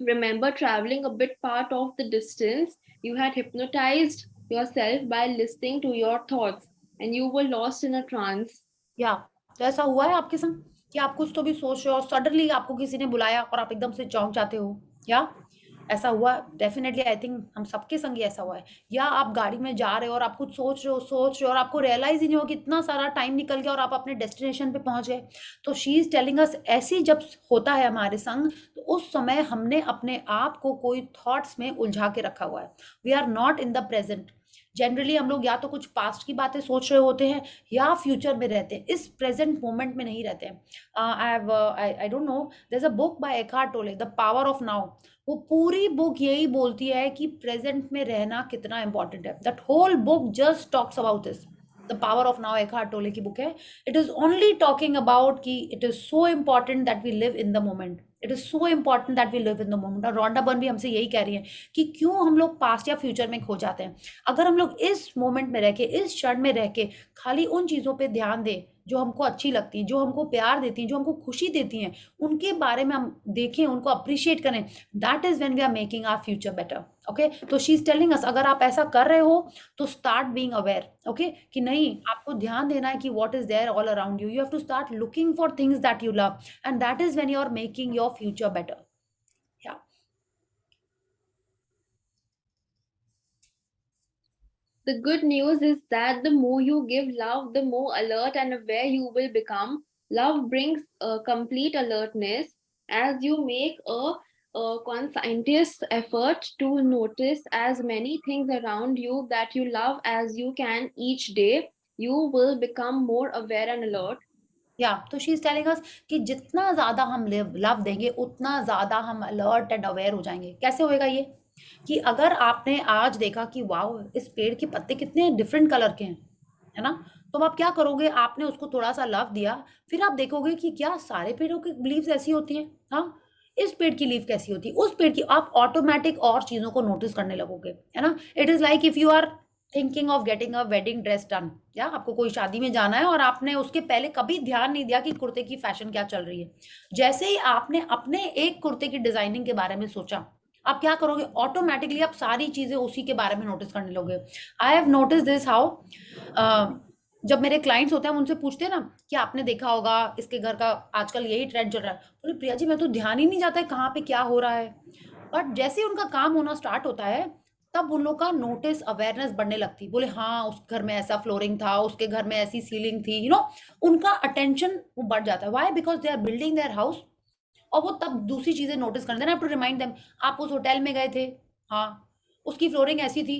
remember traveling a bit part of the distance? You had hypnotized yourself by listening to your thoughts and you were lost in a trance. या तो ऐसा हुआ है आपके संग कि आप कुछ तो भी सोच रहे हो और सडनली आपको किसी ने बुलाया और आप एकदम से चौंक जाते हो, या ऐसा हुआ? डेफिनेटली आई थिंक हम सबके संग ही ऐसा हुआ है। या आप गाड़ी में जा रहे हो और आप कुछ सोच रहे हो और आपको रियलाइज ही नहीं हो कि इतना सारा टाइम निकल गया और आप अपने डेस्टिनेशन पे पहुंच गए। तो शी इज टेलिंग अस, ऐसी जब होता है हमारे संग तो उस समय हमने अपने आप को कोई थॉट्स में उलझा के रखा हुआ है। We are not in the present. Generally हम लोग या तो कुछ पास्ट की बातें सोच रहे होते हैं या फ्यूचर में रहते हैं, इस प्रेजेंट मोमेंट में नहीं रहते हैं। I don't know, there is a book by Eckhart Tolle, the power of now. वो पूरी बुक यही बोलती है कि प्रेजेंट में रहना कितना इंपॉर्टेंट है। That whole book just talks about this. The power of now Eckhart Tolle की बुक है। It is only talking about कि it is so important that we live in the moment. It is so important that we live in the moment. और Rhonda Byrne भी हमसे यही कह रही है कि क्यों हम लोग पास्ट या फ्यूचर में खो जाते हैं। अगर हम लोग इस मोमेंट में रह के, इस क्षण में रह के खाली उन चीज़ों पे ध्यान दें जो हमको अच्छी लगती हैं, जो हमको प्यार देती हैं, जो हमको खुशी देती हैं, उनके बारे में हम देखें, उनको अप्रिशिएट करें, that is when we are making our future better. Okay, तो शी इज टेलिंग अस, अगर आप ऐसा कर रहे हो तो स्टार्ट बीइंग अवेयर। ओके, कि नहीं, आपको ध्यान देना है कि what is there all around you. You have to start looking for things that you love, and that is when you are making your future better. या The good news is that the more you give love, the more alert and aware you will become. Love brings a complete alertness as you make a conscientious effort to notice as many things around you that you love as you can each day. You will become more aware and alert. या तो she is telling अस कि जितना ज़्यादा हम love देंगे उतना ज़्यादा हम अलर्ट एंड अवेयर हो जाएंगे। कैसे होएगा ये? कि अगर आपने आज देखा कि वाओ इस पेड़ के पत्ते कितने डिफरेंट कलर के हैं, है ना, तो अब आप क्या करोगे? आपने उसको थोड़ा सा लव दिया, फिर आप देखोगे कि क्या सारे पेड़ों की लीव्स ऐसी होती हैं, हाँ, इस पेड़ की लीफ कैसी होती है, उस पेड़ की, आप ऑटोमेटिक और चीज़ों को नोटिस करने लगोगे, है ना। It is like if you are thinking of getting a wedding dress done, या आपको कोई शादी में जाना है और आपने उसके पहले कभी ध्यान नहीं दिया कि कुर्ते की फैशन क्या चल रही है। जैसे ही आपने अपने एक कुर्ते की डिजाइनिंग के बारे में सोचा, आप क्या करोगे? ऑटोमेटिकली आप सारी चीजें उसी के बारे में नोटिस करने लोगे। I have notice this how, जब मेरे क्लाइंट्स होते हैं हम उनसे पूछते हैं ना कि आपने देखा होगा इसके घर का आजकल यही ट्रेंड चल रहा है, बोले प्रिया जी मैं तो ध्यान ही नहीं जाता है कहाँ पे क्या हो रहा है। बट जैसे ही उनका काम होना स्टार्ट होता है तब उन लोग का नोटिस अवेयरनेस बढ़ने लगती। बोले हाँ उस घर में ऐसा फ्लोरिंग था, उसके घर में ऐसी सीलिंग थी, यू नो, उनका अटेंशन वो बढ़ जाता है। Why? Because they are building their house. और वो तब दूसरी चीजें नोटिस करते हैं। टू रिमाइंड देम, आप उस होटल में गए थे, हाँ, उसकी फ्लोरिंग ऐसी थी,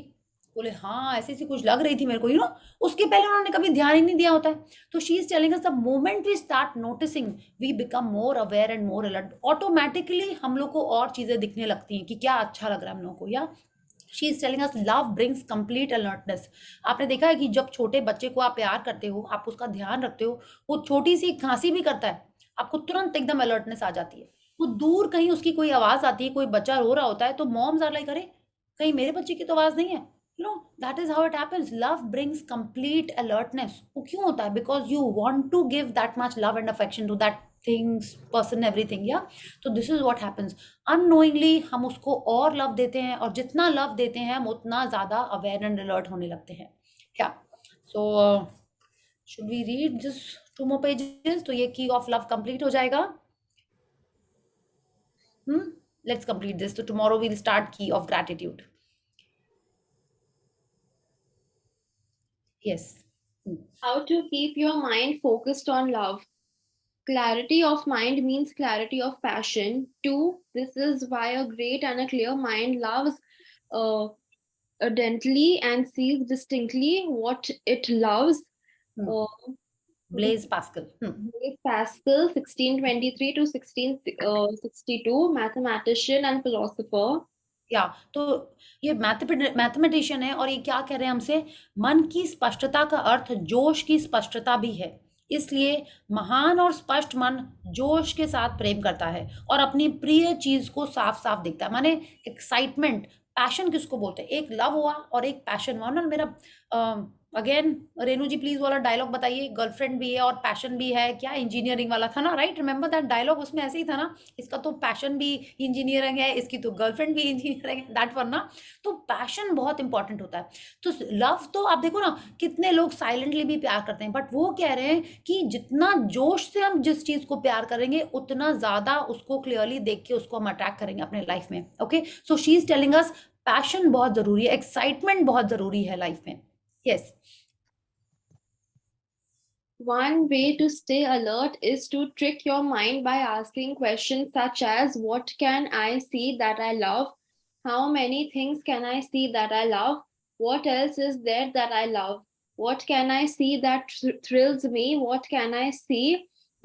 बोले हाँ ऐसी सी कुछ लग रही थी मेरे को, यू नो, उसके पहले उन्होंने कभी ध्यान ही नहीं दिया होता है। तो she is telling us the moment we start noticing we become more aware and more alert. Automatically हम लोग को और चीजें दिखने लगती हैं कि क्या अच्छा लग रहा है हम लोग को। या she is telling us love brings complete alertness. आपने देखा है कि जब छोटे बच्चे को आप प्यार करते हो, आप उसका ध्यान रखते हो, वो छोटी सी खांसी भी करता है, आपको तुरंत एकदम अलर्टनेस आ जाती है। वो दूर कहीं उसकी कोई आवाज आती है, कोई बच्चा रो रहा होता है तो मॉम्स आर लाइक, अरे कहीं मेरे बच्चे की तो आवाज नहीं है, you know, that is how it happens. Love brings complete alertness. वो क्यों होता है? Because you want to give that much love and affection to that things, person, everything. या तो this is what happens. Unknowingly हम उसको और love देते हैं, और जितना लव देते हैं हम उतना ज्यादा अवेयर एंड अलर्ट होने लगते हैं। या so should we read this 2 more pages? तो ये की ऑफ लव कंप्लीट हो जाएगा। Let's complete this. So tomorrow we'll start key of gratitude. Yes. How to keep your mind focused on love. Clarity of mind means clarity of passion. Two, this is why a great and a clear mind loves uh, ardently and sees distinctly what it loves. Hmm. Uh, Blaise Pascal. Blaise Pascal, 1623 to 1662, mathematician and philosopher. या तो ये mathematician है और ये क्या कह रहे हैं हमसे, मन की स्पष्टता का अर्थ जोश की स्पष्टता भी है, इसलिए महान और स्पष्ट मन जोश के साथ प्रेम करता है और अपनी प्रिय चीज को साफ साफ दिखता है। माने एक्साइटमेंट, पैशन किसको बोलते हैं, एक लव हुआ और एक पैशन हुआ ना। मेरा अगेन रेनू जी प्लीज वाला डायलॉग बताइए, गर्लफ्रेंड भी है और पैशन भी है, क्या इंजीनियरिंग वाला था ना, राइट? रिमेंबर दैट डायलॉग, उसमें ऐसे ही था ना, इसका तो पैशन भी इंजीनियरिंग है, इसकी तो गर्लफ्रेंड भी इंजीनियरिंग है, दैट वन ना। तो पैशन बहुत इंपॉर्टेंट होता है। तो लव तो आप देखो ना, कितने लोग साइलेंटली भी प्यार करते हैं, बट वो कह रहे हैं कि जितना जोश से हम जिस चीज को प्यार करेंगे उतना ज्यादा उसको क्लियरली देख के उसको हम अट्रैक्ट करेंगे अपने लाइफ में। Okay, so she is telling us passion बहुत जरूरी है, एक्साइटमेंट बहुत जरूरी है लाइफ में। Yes. One way to stay alert is to trick your mind by asking questions such as, what can I see that I love? How many things can I see that I love? What else is there that I love? What can I see that thrills me? What can I see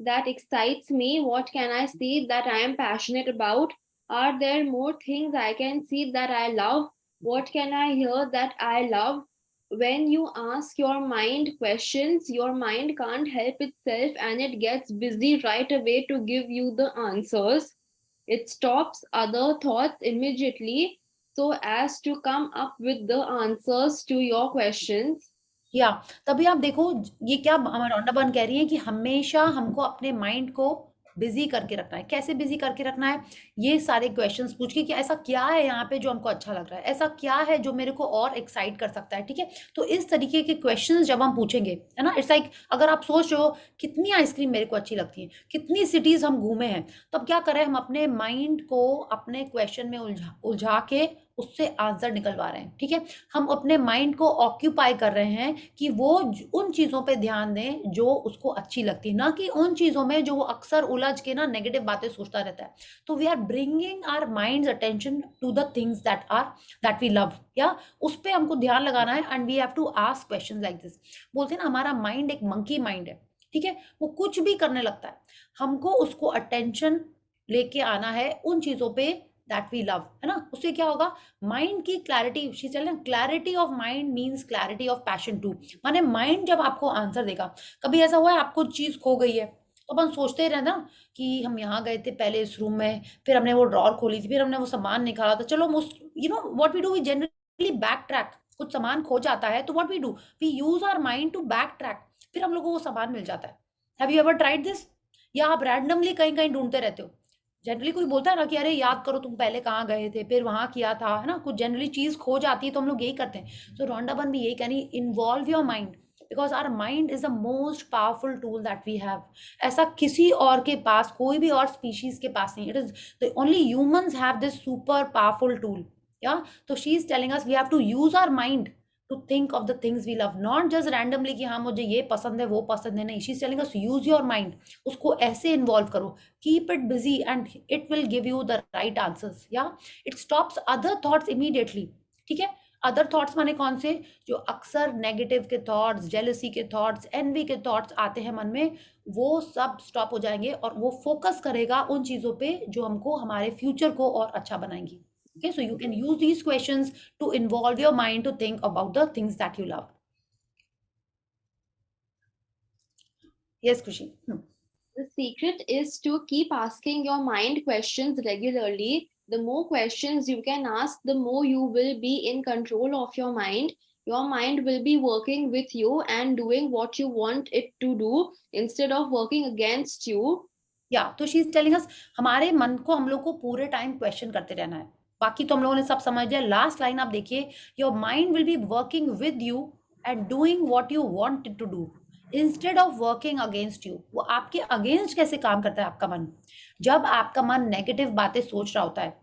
that excites me? What can I see that I am passionate about? Are there more things I can see that I love? What can I hear that I love? When you ask your mind questions, your mind can't help itself and it gets busy right away to give you the answers. It stops other thoughts immediately so as to come up with the answers to your questions. या तभी आप देखो ये क्या रौंडा burn कह रही है कि हमेशा हमको अपने माइंड को बिजी करके रखना है। कैसे बिजी करके रखना है? ये सारे क्वेश्चंस पूछ के कि ऐसा क्या है यहाँ पे जो हमको अच्छा लग रहा है, ऐसा क्या है जो मेरे को और एक्साइट कर सकता है, ठीक है? तो इस तरीके के क्वेश्चंस जब हम पूछेंगे, है ना, इट्स लाइक अगर आप सोच रहे हो कितनी आइसक्रीम मेरे को अच्छी लगती है, कितनी सिटीज हम घूमे हैं, तब क्या करें, हम अपने माइंड को अपने क्वेश्चन में उलझा के उससे आंसर निकलवा रहे हैं, ठीक है? हम अपने माइंड को ऑक्यूपाई कर रहे हैं कि वो उन चीजों पे ध्यान दें जो उसको अच्छी लगती है, ना कि उन चीजों में जो वो अक्सर उलझ के ना नेगेटिव बातें सोचता रहता है। तो we are bringing our minds attention to the things that we love, या उस पे हमको ध्यान लगाना है। And we have to ask questions like this. बोलते हैं ना, हमारा माइंड एक मंकी माइंड है, ठीक है? वो कुछ भी करने लगता है, हमको उसको अटेंशन लेके आना है उन चीजों पे दैट वी लव, है ना? उससे क्या होगा, माइंड की clarity, she tell clarity of mind means clarity of passion too. माने माइंड जब आपको आंसर देगा, कभी ऐसा हुआ है आपको चीज खो गई है तो अपन सोचते ही रहना कि हम यहाँ गए थे पहले इस रूम में, फिर हमने वो ड्रॉर खोली थी, फिर हमने वो सामान निकाला था, चलो you know what we do, we generally back track. कुछ सामान खो जाता है तो what we do, we use our mind to back track, फिर हम लोग को वो सामान मिल जाता है। Have you ever tried this? या आप रैंडमली कहीं कहीं ढूंढते रहते हो? जनरली कोई बोलता है ना कि अरे याद करो तुम पहले कहाँ गए थे, फिर वहां किया था, है ना? कुछ जनरली चीज खो जाती है तो हम लोग यही करते हैं। तो रौंडा बर्न भी यही कह रही, involve your mind because our mind is the most powerful tool that we have. ऐसा किसी और के पास, कोई भी और स्पीशीज के पास नहीं, it is the only humans have this super powerful tool. या तो she is telling us we have to use our mind to think of the things we love, not just randomly कि हाँ मुझे ये पसंद है वो पसंद है, नहीं। she's telling us use your mind, उसको ऐसे इन्वॉल्व करो, keep it busy and it will give you the right answers। या it stops other thoughts immediately, ठीक है? अदर थॉट्स माने कौन से? जो अक्सर नेगेटिव के थॉट्स, जेलसी के थॉट्स, एनवी के थॉट्स आते हैं मन में, वो सब स्टॉप हो जाएंगे और वो फोकस करेगा उन चीजों पे जो हमको हमारे फ्यूचर को और अच्छा बनाएंगी। Okay, so you can use these questions to involve your mind to think about the things that you love. Yes, Khushi. The secret is to keep asking your mind questions regularly. The more questions you can ask, the more you will be in control of your mind. Your mind will be working with you and doing what you want it to do instead of working against you. Yeah, तो she is telling us हमारे मन को हम लोग को पूरे time question करते रहना है। बाकी तो हम लोगों ने सब समझ लिया। लास्ट लाइन आप देखिए, your mind will be working with you and doing what you want it to do instead of working against you. वो आपके अगेंस्ट कैसे काम करता है आपका मन? जब आपका मन नेगेटिव बातें सोच रहा होता है,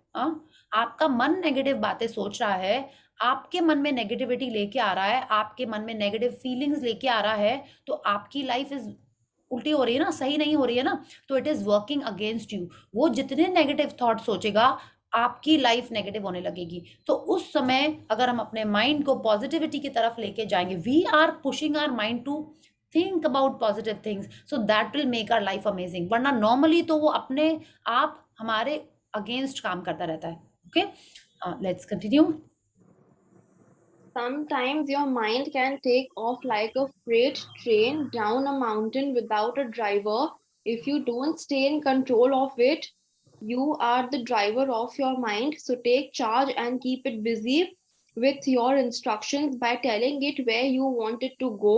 आपका मन नेगेटिव बातें सोच रहा है, आपके मन में नेगेटिविटी लेके आ रहा है, आपके मन में नेगेटिव फीलिंग्स लेके आ रहा है, तो आपकी लाइफ इज उल्टी हो रही है ना, सही नहीं हो रही है ना, तो it is working against you. वो जितने नेगेटिव थॉट सोचेगा, आपकी लाइफ नेगेटिव होने लगेगी। तो उस समय अगर हम अपने माइंड को पॉजिटिविटी की तरफ लेके जाएंगे, we are pushing our mind to think about positive things, so that will make our life amazing. वरना नॉर्मली तो वो अपने आप हमारे अगेंस्ट काम करता रहता है। Okay, let's continue. Sometimes your mind can take off like a freight train down a mountain without a driver. If you don't stay in control of it, you are the driver of your mind. So take charge and keep it busy with your instructions by telling it where you want it to go.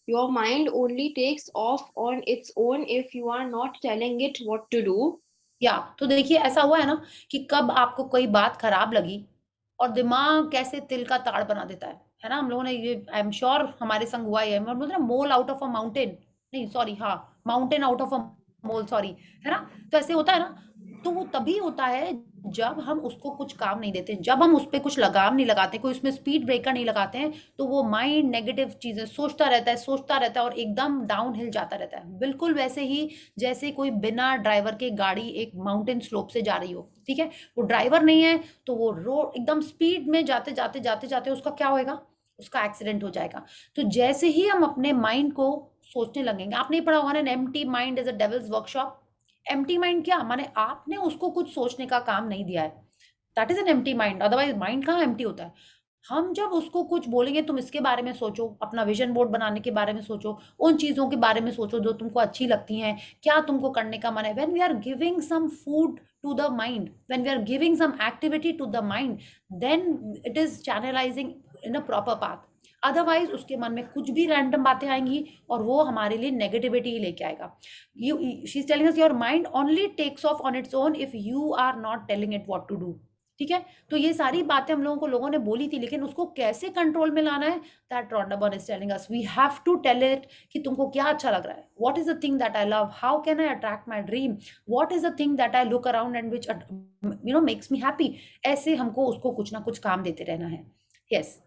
Your mind only takes off on its own if you are not telling it what to do. या तो देखिए, ऐसा हुआ है ना कि कब आपको कोई बात खराब लगी और दिमाग कैसे तिल का ताड़ बना देता है ना। हम लोगों ने ये, आई एम श्योर हमारे संग हुआ ही है। हम बोलते हैं ना, मोल आउट ऑफ अ माउंटेन, नहीं सॉरी, हाँ, mountain out of a mole, sorry, है ना। तो ऐसे होता है ना, तो वो तभी होता है जब हम उसको कुछ काम नहीं देते, जब हम उस पर कुछ लगाम नहीं लगाते, कोई उसमें स्पीड ब्रेकर नहीं लगाते हैं, तो वो माइंड नेगेटिव चीजें सोचता रहता है, सोचता रहता है और एकदम डाउन हिल जाता रहता है। बिल्कुल वैसे ही जैसे कोई बिना ड्राइवर के गाड़ी एक माउंटेन स्लोप से जा रही हो, ठीक है, वो ड्राइवर नहीं है तो वो रोड एकदम स्पीड में जाते जाते जाते जाते उसका क्या होएगा, उसका एक्सीडेंट हो जाएगा। तो जैसे ही हम अपने माइंड को सोचने लगेंगे, आपने पढ़ा होगा ना, empty mind is a devils workshop. Empty mind क्या माने, आपने उसको कुछ सोचने का काम नहीं दिया है, that is an empty mind. Otherwise mind कहाँ एम्प्टी होता है। हम जब उसको कुछ बोलेंगे, तुम इसके बारे में सोचो, अपना विजन बोर्ड बनाने के बारे में सोचो, उन चीज़ों के बारे में सोचो जो तुमको अच्छी लगती हैं, क्या तुमको करने का मन है। When we are giving some food to the mind, when we are giving some activity to the mind, then it is channelizing in a proper path. Otherwise उसके मन में कुछ भी रैंडम बातें आएंगी और वो हमारे लिए नेगेटिविटी ही लेके आएगा। You she is telling us your mind only takes off on its own if you are not telling it what to do. ठीक है, तो ये सारी बातें हम लोगों ने बोली थी, लेकिन उसको कैसे कंट्रोल में लाना है, that Rhonda Byrne is telling us. We have to tell it कि तुमको क्या अच्छा लग रहा है, what is the thing that I love, how can I attract my dream, what is the thing that I look around and which makes me happy. ऐसे हमको उसको कुछ ना कुछ काम देते रहना है। Yes,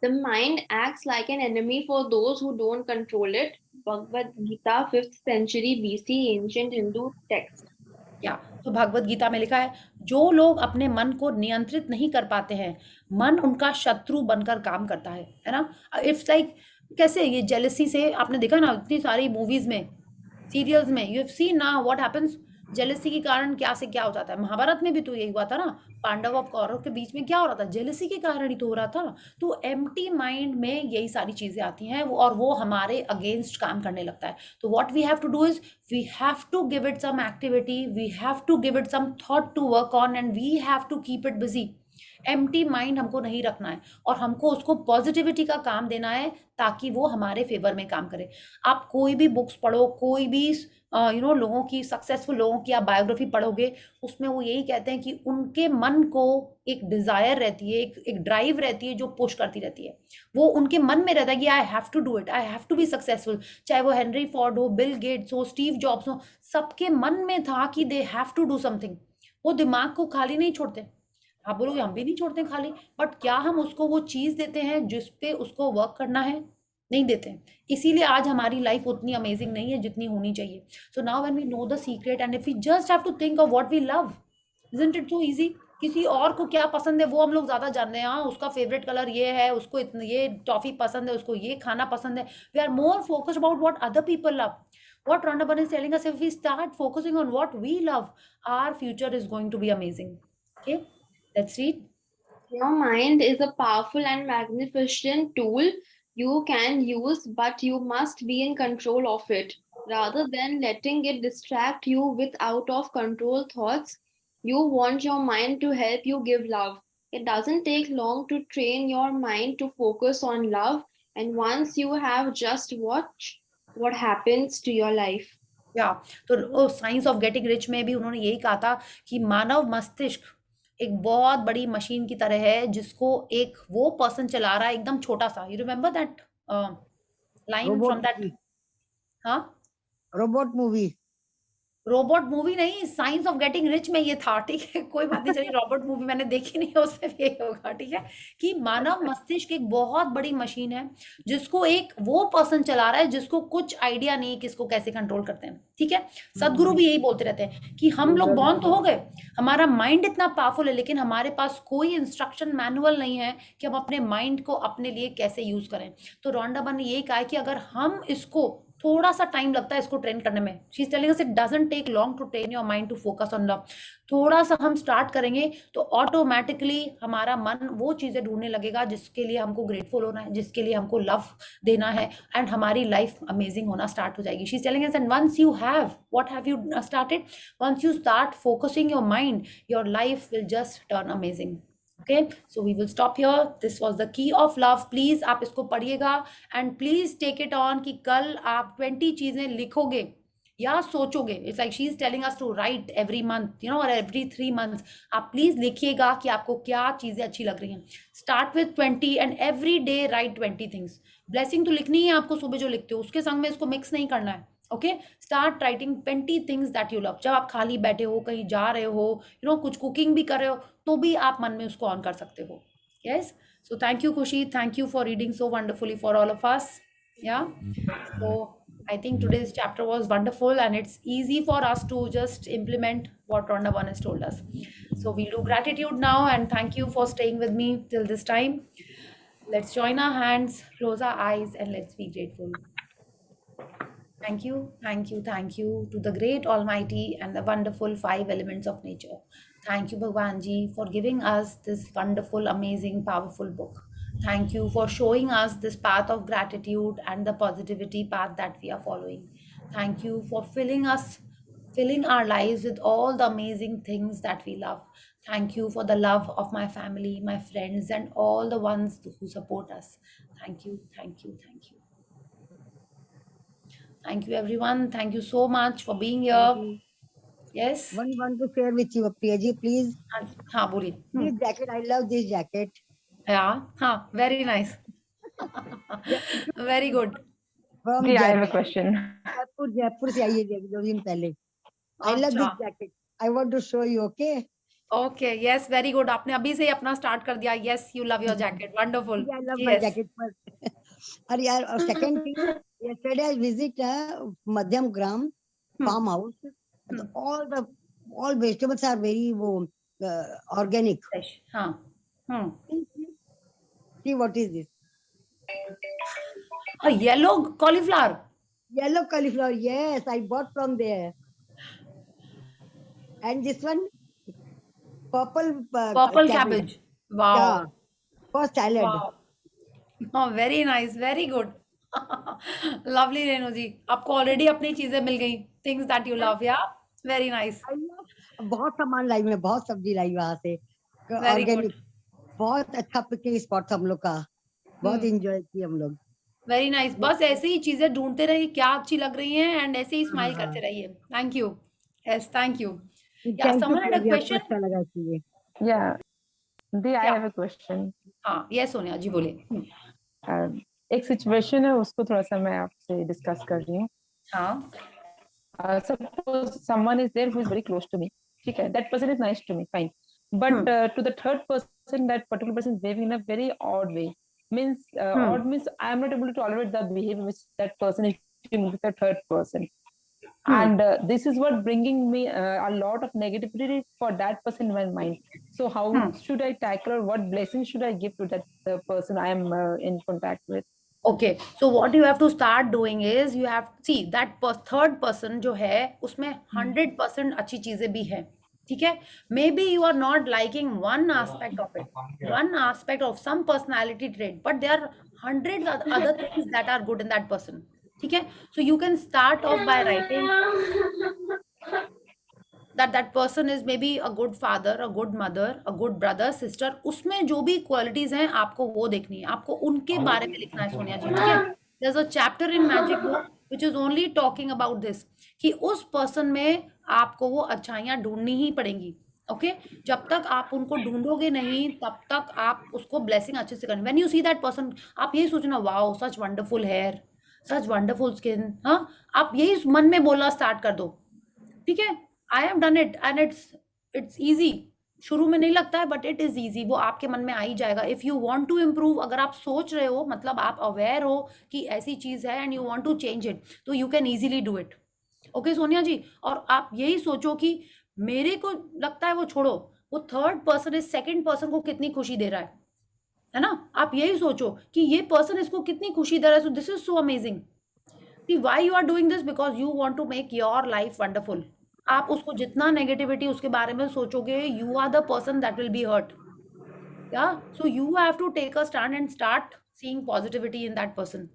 The mind acts like an enemy for those who don't control it. Bhagavad Gita, 5th century BC, ancient Hindu text. या तो भगवत गीता में लिखा है, जो लोग अपने मन को नियंत्रित नहीं कर पाते हैं, मन उनका शत्रु बनकर काम करता है ना। इट्स लाइक, कैसे ये जेलसी से, आपने देखा ना इतनी सारी मूवीज में, सीरियल्स में, यू हैव सीन ना व्हाट हैपेंस। जेलसी के कारण क्या से क्या हो जाता है। महाभारत में भी तो यही हुआ था ना, पांडव और कौरव के बीच में क्या हो रहा था, जेलसी के कारण ही तो हो रहा था। तो एम्प्टी माइंड में यही सारी चीजें आती हैं और वो हमारे अगेंस्ट काम करने लगता है। तो what we have to do is, we have to give it some activity, we have to give it some thought to work on and we have to keep it busy. Empty mind हमको नहीं रखना है और हमको उसको positivity का काम देना है ताकि वो हमारे फेवर में काम करे। आप कोई भी बुक्स पढ़ो, कोई भी लोगों की, सक्सेसफुल लोगों की आप बायोग्राफी पढ़ोगे, उसमें वो यही कहते हैं कि उनके मन को एक डिजायर रहती है, एक ड्राइव रहती है जो पुश करती रहती है। वो उनके मन में रहता है कि I have to do it, I have to be successful. चाहे वो हेनरी फोर्ड हो, बिल गेट्स हो, स्टीव जॉब्स हो, सबके मन में था कि they have to do something. वो दिमाग को खाली नहीं छोड़ते। आप बोलोगे हम भी नहीं छोड़ते खाली, बट क्या हम उसको वो चीज देते हैं जिस पे उसको वर्क करना है? नहीं देते हैं। इसीलिए आज हमारी लाइफ उतनी अमेजिंग नहीं है जितनी होनी चाहिए। So now when we know the secret and if we just have to think of what we love, isn't it so easy. किसी और को क्या पसंद है वो हम लोग ज्यादा जानते हैं। हाँ, उसका फेवरेट कलर ये है, उसको ये टॉफी पसंद है, उसको ये खाना पसंद है। We are more focused about what other people love. What Rhonda Byrne is telling us, if we start focusing on what we love, our future is going to be amazing. Okay, let's read. Your mind is a powerful and magnificent tool you can use, but you must be in control of it. Rather than letting it distract you with out of control thoughts, you want your mind to help you give love. It doesn't take long to train your mind to focus on love, and once you have, just watch what happens to your life. या तो science of getting rich में भी उन्होंने यही कहा था कि मानव मस्तिष्क एक बहुत बड़ी मशीन की तरह है जिसको एक वो पर्सन चला रहा है, एकदम छोटा सा। You remember that line from robot that? Movie, हाँ, रोबोट मूवी। रोबोट मूवी नहीं, साइंस ऑफ गेटिंग रिच में ये था, ठीक है? कोई बात नहीं, चलिए रोबोट मूवी मैंने देखी नहीं है, उसमें भी यही होगा, ठीक है? कि मानव मस्तिष्क एक बहुत बड़ी मशीन है, जिसको एक वो पर्सन चला रहा है जिसको कुछ आइडिया नहीं कि इसको कैसे कंट्रोल करते हैं, ठीक है? सदगुरु भी यही बोलते रहते हैं कि हम लोग बॉर्न तो हो गए, हमारा माइंड इतना पावरफुल है, लेकिन हमारे पास कोई इंस्ट्रक्शन मैनुअल नहीं है कि हम अपने माइंड को अपने लिए कैसे यूज करें। तो रोंडा बन ने यही कहा है कि अगर हम इसको, थोड़ा सा टाइम लगता है इसको ट्रेन करने में, she is telling us it doesn't take long to train your mind to focus on love. थोड़ा सा हम स्टार्ट करेंगे तो ऑटोमेटिकली हमारा मन वो चीजें ढूंढने लगेगा जिसके लिए हमको ग्रेटफुल होना है, जिसके लिए हमको लव देना है, एंड हमारी लाइफ अमेजिंग होना स्टार्ट हो जाएगी। She is telling us, and once you have what have you started, once you start focusing your mind, your life will just turn amazing. Okay, so we will stop here. This was the key of love. Please आप इसको पढ़िएगा and please take it on कि कल आप 20 चीजें लिखोगे या सोचोगे। It's like she is telling us to write every month, you know, or every 3 months. आप प्लीज लिखिएगा कि आपको क्या चीजें अच्छी लग रही हैं। Start with 20 and every day write 20 things. Blessing तो लिखनी है आपको, सुबह जो लिखते हो उसके संग में इसको मिक्स नहीं करना है। Okay, start writing 20 things that you love. जब आप खाली बैठे हो, कहीं जा रहे हो, यू नो, कुछ कुकिंग भी कर रहे हो, तो भी आप मन में उसको ऑन कर सकते हो। यस, सो थैंक यू खुशी, thank you for reading so wonderfully for all of us. या, so I think today's chapter was wonderful and it's easy for us to just implement what Rhonda One has told us. So we'll do gratitude now and thank you for staying with me till this time. Let's join our hands, close our eyes and let's be grateful. Thank you, thank you, thank you to the great Almighty and the wonderful 5 elements of nature. Thank you, Bhagwan Ji, for giving us this wonderful, amazing, powerful book. Thank you for showing us this path of gratitude and the positivity path that we are following. Thank you for filling our lives with all the amazing things that we love. Thank you for the love of my family, my friends, and all the ones who support us. Thank you, thank you, thank you. Thank you, everyone. Thank you so much for being here. Yes. One want to share with you, Priya ji, please. हाँ बोलिए। This jacket, I love this jacket. Yeah, हाँ, very nice. Very good. From I have a Jaipur. question. Jaipur से आई है 2 दिन पहले। I love this jacket. I want to show you, okay? Okay, yes, very good. आपने अभी से ही अपना start कर दिया। Yes, you love your jacket. Wonderful. Yeah, I love my Yes. jacket first. और यार, और second thing, yesterday I visit Madhyam Gram farm house. All vegetables are very organic. Fresh. हाँ. See what is this? A yellow cauliflower. Yellow cauliflower. Yes, I bought from there. And this one, purple cabbage. Wow. Yeah, for salad. Wow. Oh, very nice. Very good. Lovely, Renu जी, आपको already अपनी चीजें मिल गई, things that you love. Yeah, very nice. बहुत सामान लाई मैं, बहुत सब्जी लाई वहां से, Very good. ऑर्गेनिक। बहुत अच्छा पिकनिक स्पॉट था हम लोग का, बहुत एंजॉय किए हम लोग। Very nice. बस ऐसे ही चीजें ढूंढते रहिए क्या अच्छी लग रही हैं एंड ऐसे ही स्माइल करते रहिए। Thank you. Yes, thank you. या, someone had a question? अच्छा लगा इसलिए। Yeah, I Yeah. have a question. हाँ, यस सोनिया जी बोलिए। एक सिचुएशन है, उसको थोड़ा सा मैं आपसे डिस्कस कर रही हूँ। हाँ, Suppose someone is there who is very close to me. ठीक है, that person is nice to me, fine. But to the third person, that particular person is behaving in a very odd way. Means odd means I am not able to tolerate the behavior which that person is doing with the third person. And this is what bringing me a lot of negativity for that person in my mind. So how should I tackle, or what blessing should I give to that person I am in contact with? Okay, so what you have to start doing is you have see that third person जो है उसमें 100% अच्छी चीजें भी है, ठीक है? Maybe you are not liking one aspect of it, one aspect of some personality trait, but there are 100 other things that are good in that person, ठीक है? So you can start off by writing that person is maybe a good father, a good mother, a good brother, sister. उसमें जो भी qualities हैं आपको वो देखनी है, आपको उनके बारे में लिखना है सोनिया जी, ठीक है? There's a chapter in Magic Book which is only talking about this कि उस पर्सन में आपको वो अच्छाइयाँ ढूंढनी ही पड़ेंगी, ओके? जब तक आप उनको ढूंढोगे नहीं तब तक आप उसको ब्लेसिंग अच्छे से करनी। When you see that person, आप यही सोचना, wow such wonderful hair, such wonderful skin, हाँ, आप यही मन में बोलना स्टार्ट कर दो, ठीक है, I have done it and it's easy. शुरू में नहीं लगता है बट इट इज इजी, वो आपके मन में आ ही जाएगा। If you want to improve, अगर आप सोच रहे हो, मतलब आप अवेयर हो कि ऐसी चीज है and you want to change it, तो you can easily do it. Okay Sonia ji, और आप यही सोचो कि मेरे को लगता है वो छोड़ो, वो थर्ड पर्सन इस सेकंड पर्सन को कितनी खुशी दे रहा है ना? आप यही सोचो कि ये पर्सन इसको कितनी खुशी दे रहा है। So this is so amazing. See why you are doing this? Because you want to make your life wonderful. आप उसको जितना नेगेटिविटी उसके बारे में सोचोगे, you are the person that will be hurt. Yeah, so you have to take a stand and start seeing positivity in that person.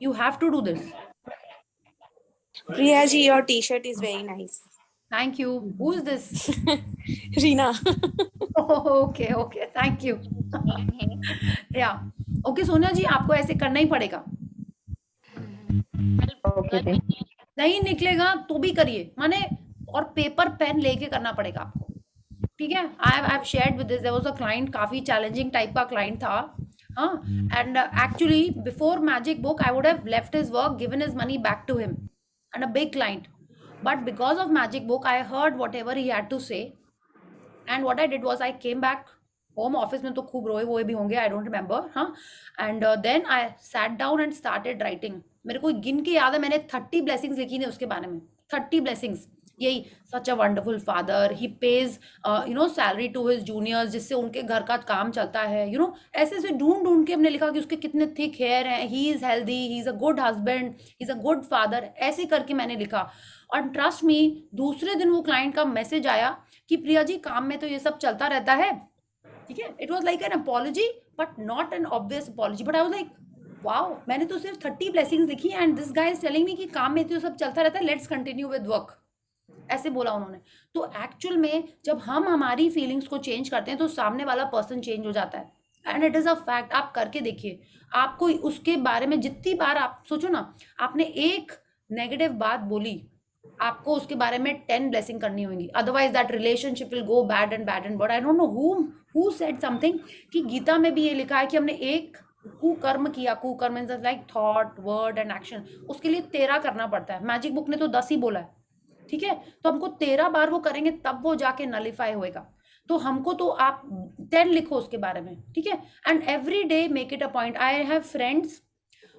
You have to do this. Priya ji, your t-shirt is very nice. Thank you. Who is this? Reena. Okay, okay. Thank you. Yeah. Okay, Sonia जी, आपको ऐसे करना ही पड़ेगा। Okay, thank you. नहीं निकलेगा तो भी करिए, माने, और पेपर पेन लेके करना पड़ेगा आपको। ठीक है, I have shared with this, there was a client, काफी चैलेंजिंग टाइप का क्लाइंट था। हाँ, and actually before magic book I would have left his work, given his money back to him, and a big client, but because of magic book I heard whatever he had to say, and what I did was I came back home, office में तो खूब रोए हुए भी होंगे, I don't remember. हाँ, and then I sat down and started writing. मेरे को गिन के याद है, मैंने 30 ब्लेसिंग्स लिखी थी उसके बारे में, 30 ब्लेसिंग्स। यही, such a wonderful father, he pays salary to his juniors, जिससे उनके घर का काम चलता है, ऐसे ऐसे ढूंढ ढूंढ के हमने लिखा कि उसके कितने थिक हेयर हैं, he is healthy, he is a good husband, he is a good father, ऐसे करके मैंने लिखा। और ट्रस्ट मी, दूसरे दिन वो क्लाइंट का मैसेज आया कि प्रिया जी, काम में तो ये सब चलता रहता है। ठीक है, it was like an apology but not an obvious apology, but I was like wow, मैंने तो सिर्फ 30 ब्लेसिंग्स लिखी and this guy is telling me कि काम में तो सब चलता रहता है, लेट्स कंटिन्यू विद वर्क, ऐसे बोला उन्होंने। तो एक्चुअल में जब हम हमारी फीलिंग्स को चेंज करते हैं तो सामने वाला पर्सन चेंज हो जाता है, and it is a fact. आप करके देखिए, आपको उसके बारे में जितनी बार आप सोचो ना, आपने एक नेगेटिव बात बोली, आपको उसके बारे में 10 ब्लेसिंग करनी होंगी, otherwise that relationship will go bad and bad and bad. I don't know who said something कि गीता में भी ये लिखा है कि हमने एक कुकर्म किया, कुकर्म means like thought, word and action, उसके लिए 13 करना पड़ता है। मैजिक बुक ने तो 10 ही बोला है। ठीक है, तो हमको 13 बार वो करेंगे तब वो जाके नलिफाई होएगा। तो हमको तो आप 10 लिखो उसके बारे में, ठीक है, and every day make it a point. I have friends,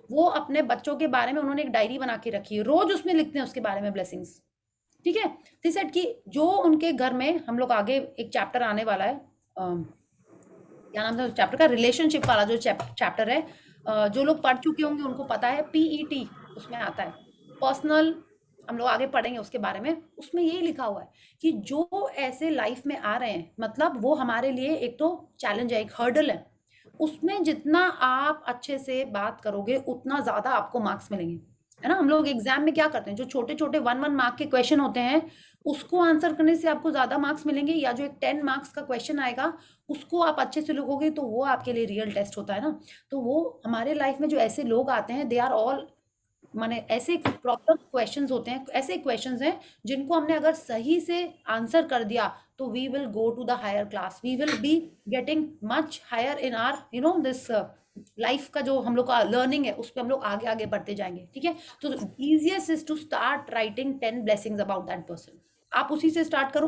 वो अपने बच्चों के बारे में उन्होंने एक डायरी बना के रखी है, रोज उसमें लिखते हैं उसके बारे में ब्लेसिंग्स। ठीक है, दे सेड कि जो उनके घर में, हम लोग आगे एक चैप्टर आने वाला है, क्या नाम था उस चैप्टर का, रिलेशनशिप वाला जो चैप्टर है, जो लोग पढ़ चुके होंगे उनको पता है, PET उसमें आता है, पर्सनल, हम लोग आगे पढ़ेंगे उसके बारे में। उसमें यही लिखा हुआ है कि जो ऐसे लाइफ में आ रहे हैं, मतलब वो हमारे लिए एक तो चैलेंज है, एक हर्डल है, उसमें जितना आप अच्छे से बात करोगे उतना ज्यादा आपको मार्क्स मिलेंगे, है ना। हम लोग एग्जाम में क्या करते हैं, जो छोटे छोटे 1-1 मार्क के क्वेश्चन होते हैं उसको आंसर करने से आपको ज्यादा मार्क्स मिलेंगे, या जो एक 10 मार्क्स का क्वेश्चन आएगा उसको आप अच्छे से लिखोगे तो वो आपके लिए रियल टेस्ट होता है ना। तो वो हमारे लाइफ में जो ऐसे लोग आते हैं, दे आर ऑल, माने ऐसे प्रॉपर क्वेश्चंस होते हैं, ऐसे क्वेश्चंस हैं जिनको हमने अगर सही से आंसर कर दिया तो we will go to the higher class, we will be getting much higher in our this life का जो हम लोग का लर्निंग है, उस पर हम लोग आगे आगे बढ़ते जाएंगे। ठीक है, तो easiest is to start writing 10 blessings about that person. आप उसी से स्टार्ट करो,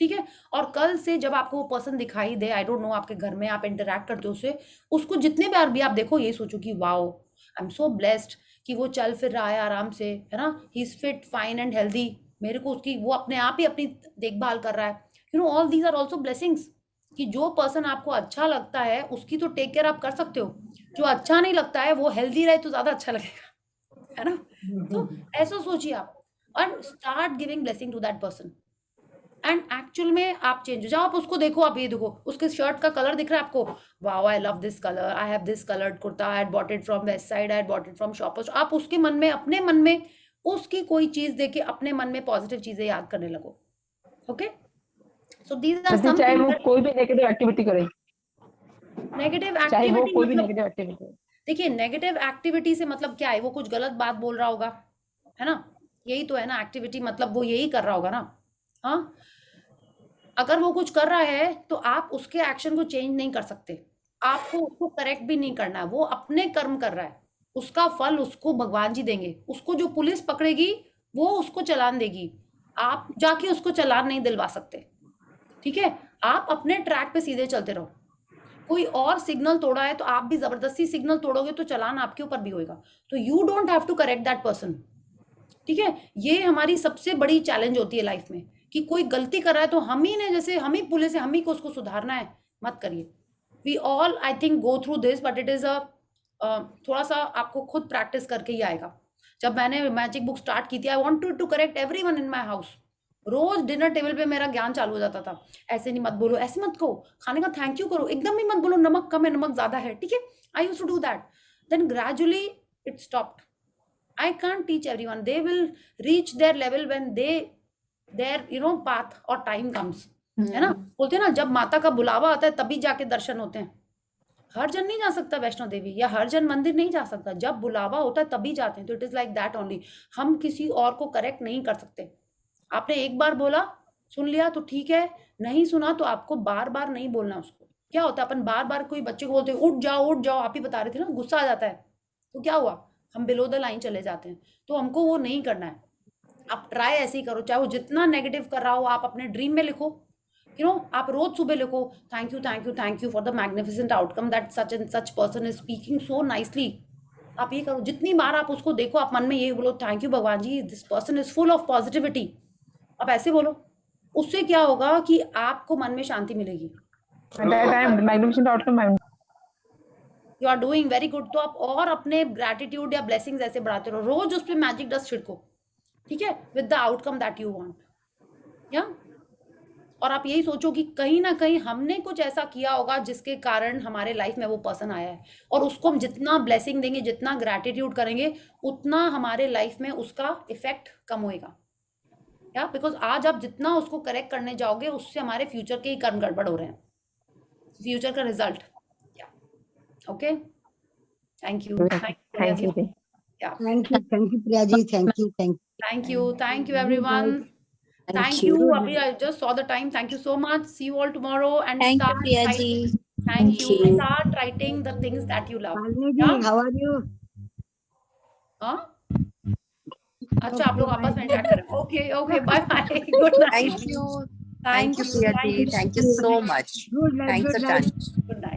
ठीक है। और कल से जब आपको वो पर्सन दिखाई दे, आई डोंट नो आपके घर में आप इंटरेक्ट करते हो उससे, उसको जितने बार भी आप देखो, ये सोचो कि wow, I am so blessed कि वो चल फिर रहा है आराम से, है ना, he is fit, fine and healthy, मेरे को उसकी, वो अपने आप ही अपनी देखभाल कर रहा है। All these are also blessings, कि जो पर्सन आपको अच्छा लगता है उसकी तो टेक केयर आप कर सकते हो, जो अच्छा नहीं लगता है वो हेल्दी रहे तो ज्यादा अच्छा लगेगा, है ना। तो ऐसा सोचिए आप, और start giving blessing to that person, and actual में आप चेंज हो जाओ। आप उसको देखो, आप ये देखो, उसके शर्ट का कलर दिख रहा है आपको, wow I love this colour, I have this coloured kurta, I had bought it from west side, I had bought it from shoppers. आप उसके मन में, अपने मन में उसकी कोई चीज देके अपने मन में पॉजिटिव चीजें याद करने लगो। Okay, so these are some, चाहे वो कोई भी नेगेटिव एक्टिविटी करे, नेगेटिव चाहे वो एक्टिविटी कोई भी मतलब, नेगेटिव एक्टिविटी, देखिए नेगेटिव एक्टिविटी से मतलब क्या है, वो कुछ गलत बात बोल रहा होगा, है ना, यही तो है ना एक्टिविटी, मतलब वो यही कर रहा होगा ना। हाँ, अगर वो कुछ कर रहा है तो आप उसके एक्शन को चेंज नहीं कर सकते, आपको उसको करेक्ट भी नहीं करना है, वो अपने कर्म कर रहा है, उसका फल उसको भगवान जी देंगे, उसको जो पुलिस पकड़ेगी वो उसको चालान देगी, आप जाके उसको चालान नहीं दिलवा सकते, ठीक है? आप अपने ट्रैक पे सीधे चलते रहो। कोई और सिग्नल तोड़ा है तो आप भी जबरदस्ती सिग्नल तोड़ोगे तो चालान आपके ऊपर भी होएगा। तो you don't have to correct that person, ठीक है? ये हमारी सबसे बड़ी चैलेंज होती है लाइफ में कि कोई गलती कर रहा है तो हम ही ने, जैसे हम ही पुलिस है, हम ही को उसको सुधारना है। मत करिए। We all I think go through this, but it is थोड़ा सा आपको खुद प्रैक्टिस करके ही आएगा। जब मैंने मैजिक बुक स्टार्ट की थी, I wanted to correct everyone in my house. रोज डिनर टेबल पे मेरा ज्ञान चालू हो जाता था, ऐसे नहीं मत बोलो, ऐसे मत कहो, खाने का थैंक यू करो, एकदम ही मत बोलो नमक कम है, नमक ज्यादा है, ठीक है? I used to do that, then gradually it stopped. I can't teach everyone. They will reach their level when their path or time comes. है ना? बोलते हैं ना, जब माता का बुलावा आता है तभी जाके दर्शन होते हैं। हर जन नहीं जा सकता वैष्णो देवी, या हर जन मंदिर नहीं जा सकता। जब बुलावा होता है तभी जाते हैं। तो it is like that only. हम किसी और को करेक्ट नहीं कर सकते। आपने एक बार बोला, सुन लिया तो ठीक है, नहीं सुना तो आपको बार बार नहीं बोलना उसको। क्या होता है, अपन बार बार कोई बच्चे को बोलते हैं उठ जाओ, आप ही बता रहे थे ना, गुस्सा आ जाता है, तो क्या हुआ, हम बिलो द लाइन चले जाते हैं। तो हमको वो नहीं करना है। आप ट्राई ऐसे ही करो, चाहे वो जितना नेगेटिव कर रहा हो, आप अपने ड्रीम में लिखो, आप रोज सुबह लिखो, thank you for the magnificent outcome that such and such person is speaking so nicely. आप ये करो, जितनी बार आप उसको देखो, आप मन में ये बोलो, थैंक यू भगवान जी, this person is full of positivity. आप ऐसे बोलो, उससे क्या होगा कि आपको मन में शांति मिलेगी। Magnificent outcome you are doing very good. तो आप और अपने ग्रैटिट्यूड या ब्लेसिंग्स ऐसे बढ़ाते रहो, रोज उस पर मैजिक डस्ट छिड़को, ठीक है, with the outcome that you want. या और आप यही सोचो कि कहीं ना कहीं हमने कुछ ऐसा किया होगा जिसके कारण हमारे लाइफ में वो पर्सन आया है, और उसको हम जितना ब्लेसिंग देंगे, जितना ग्रैटिट्यूड करेंगे, उतना हमारे लाइफ में उसका इफेक्ट कम होएगा। या बिकॉज आज आप जितना उसको करेक्ट करने जाओगे, उससे हमारे फ्यूचर के ही कर्म गड़बड़ हो रहे हैं, फ्यूचर का result. Okay, thank you. Thank you. Yeah. Thank you, Priya ji. Thank you. Thank you, everyone. Thank you. Abhi, I just saw the time. Thank you so much. See you all tomorrow and Thank you, start Priya writing. ji. Thank you. Start writing the things that you love. Shalini ji, how are you? हाँ? अच्छा, आप लोग आपस में chat करें। Okay, bye bye. Good night. Thank you. Thank you, Priya ji. Thank you so much. Good night. Thanks Good a night. ton. Good night.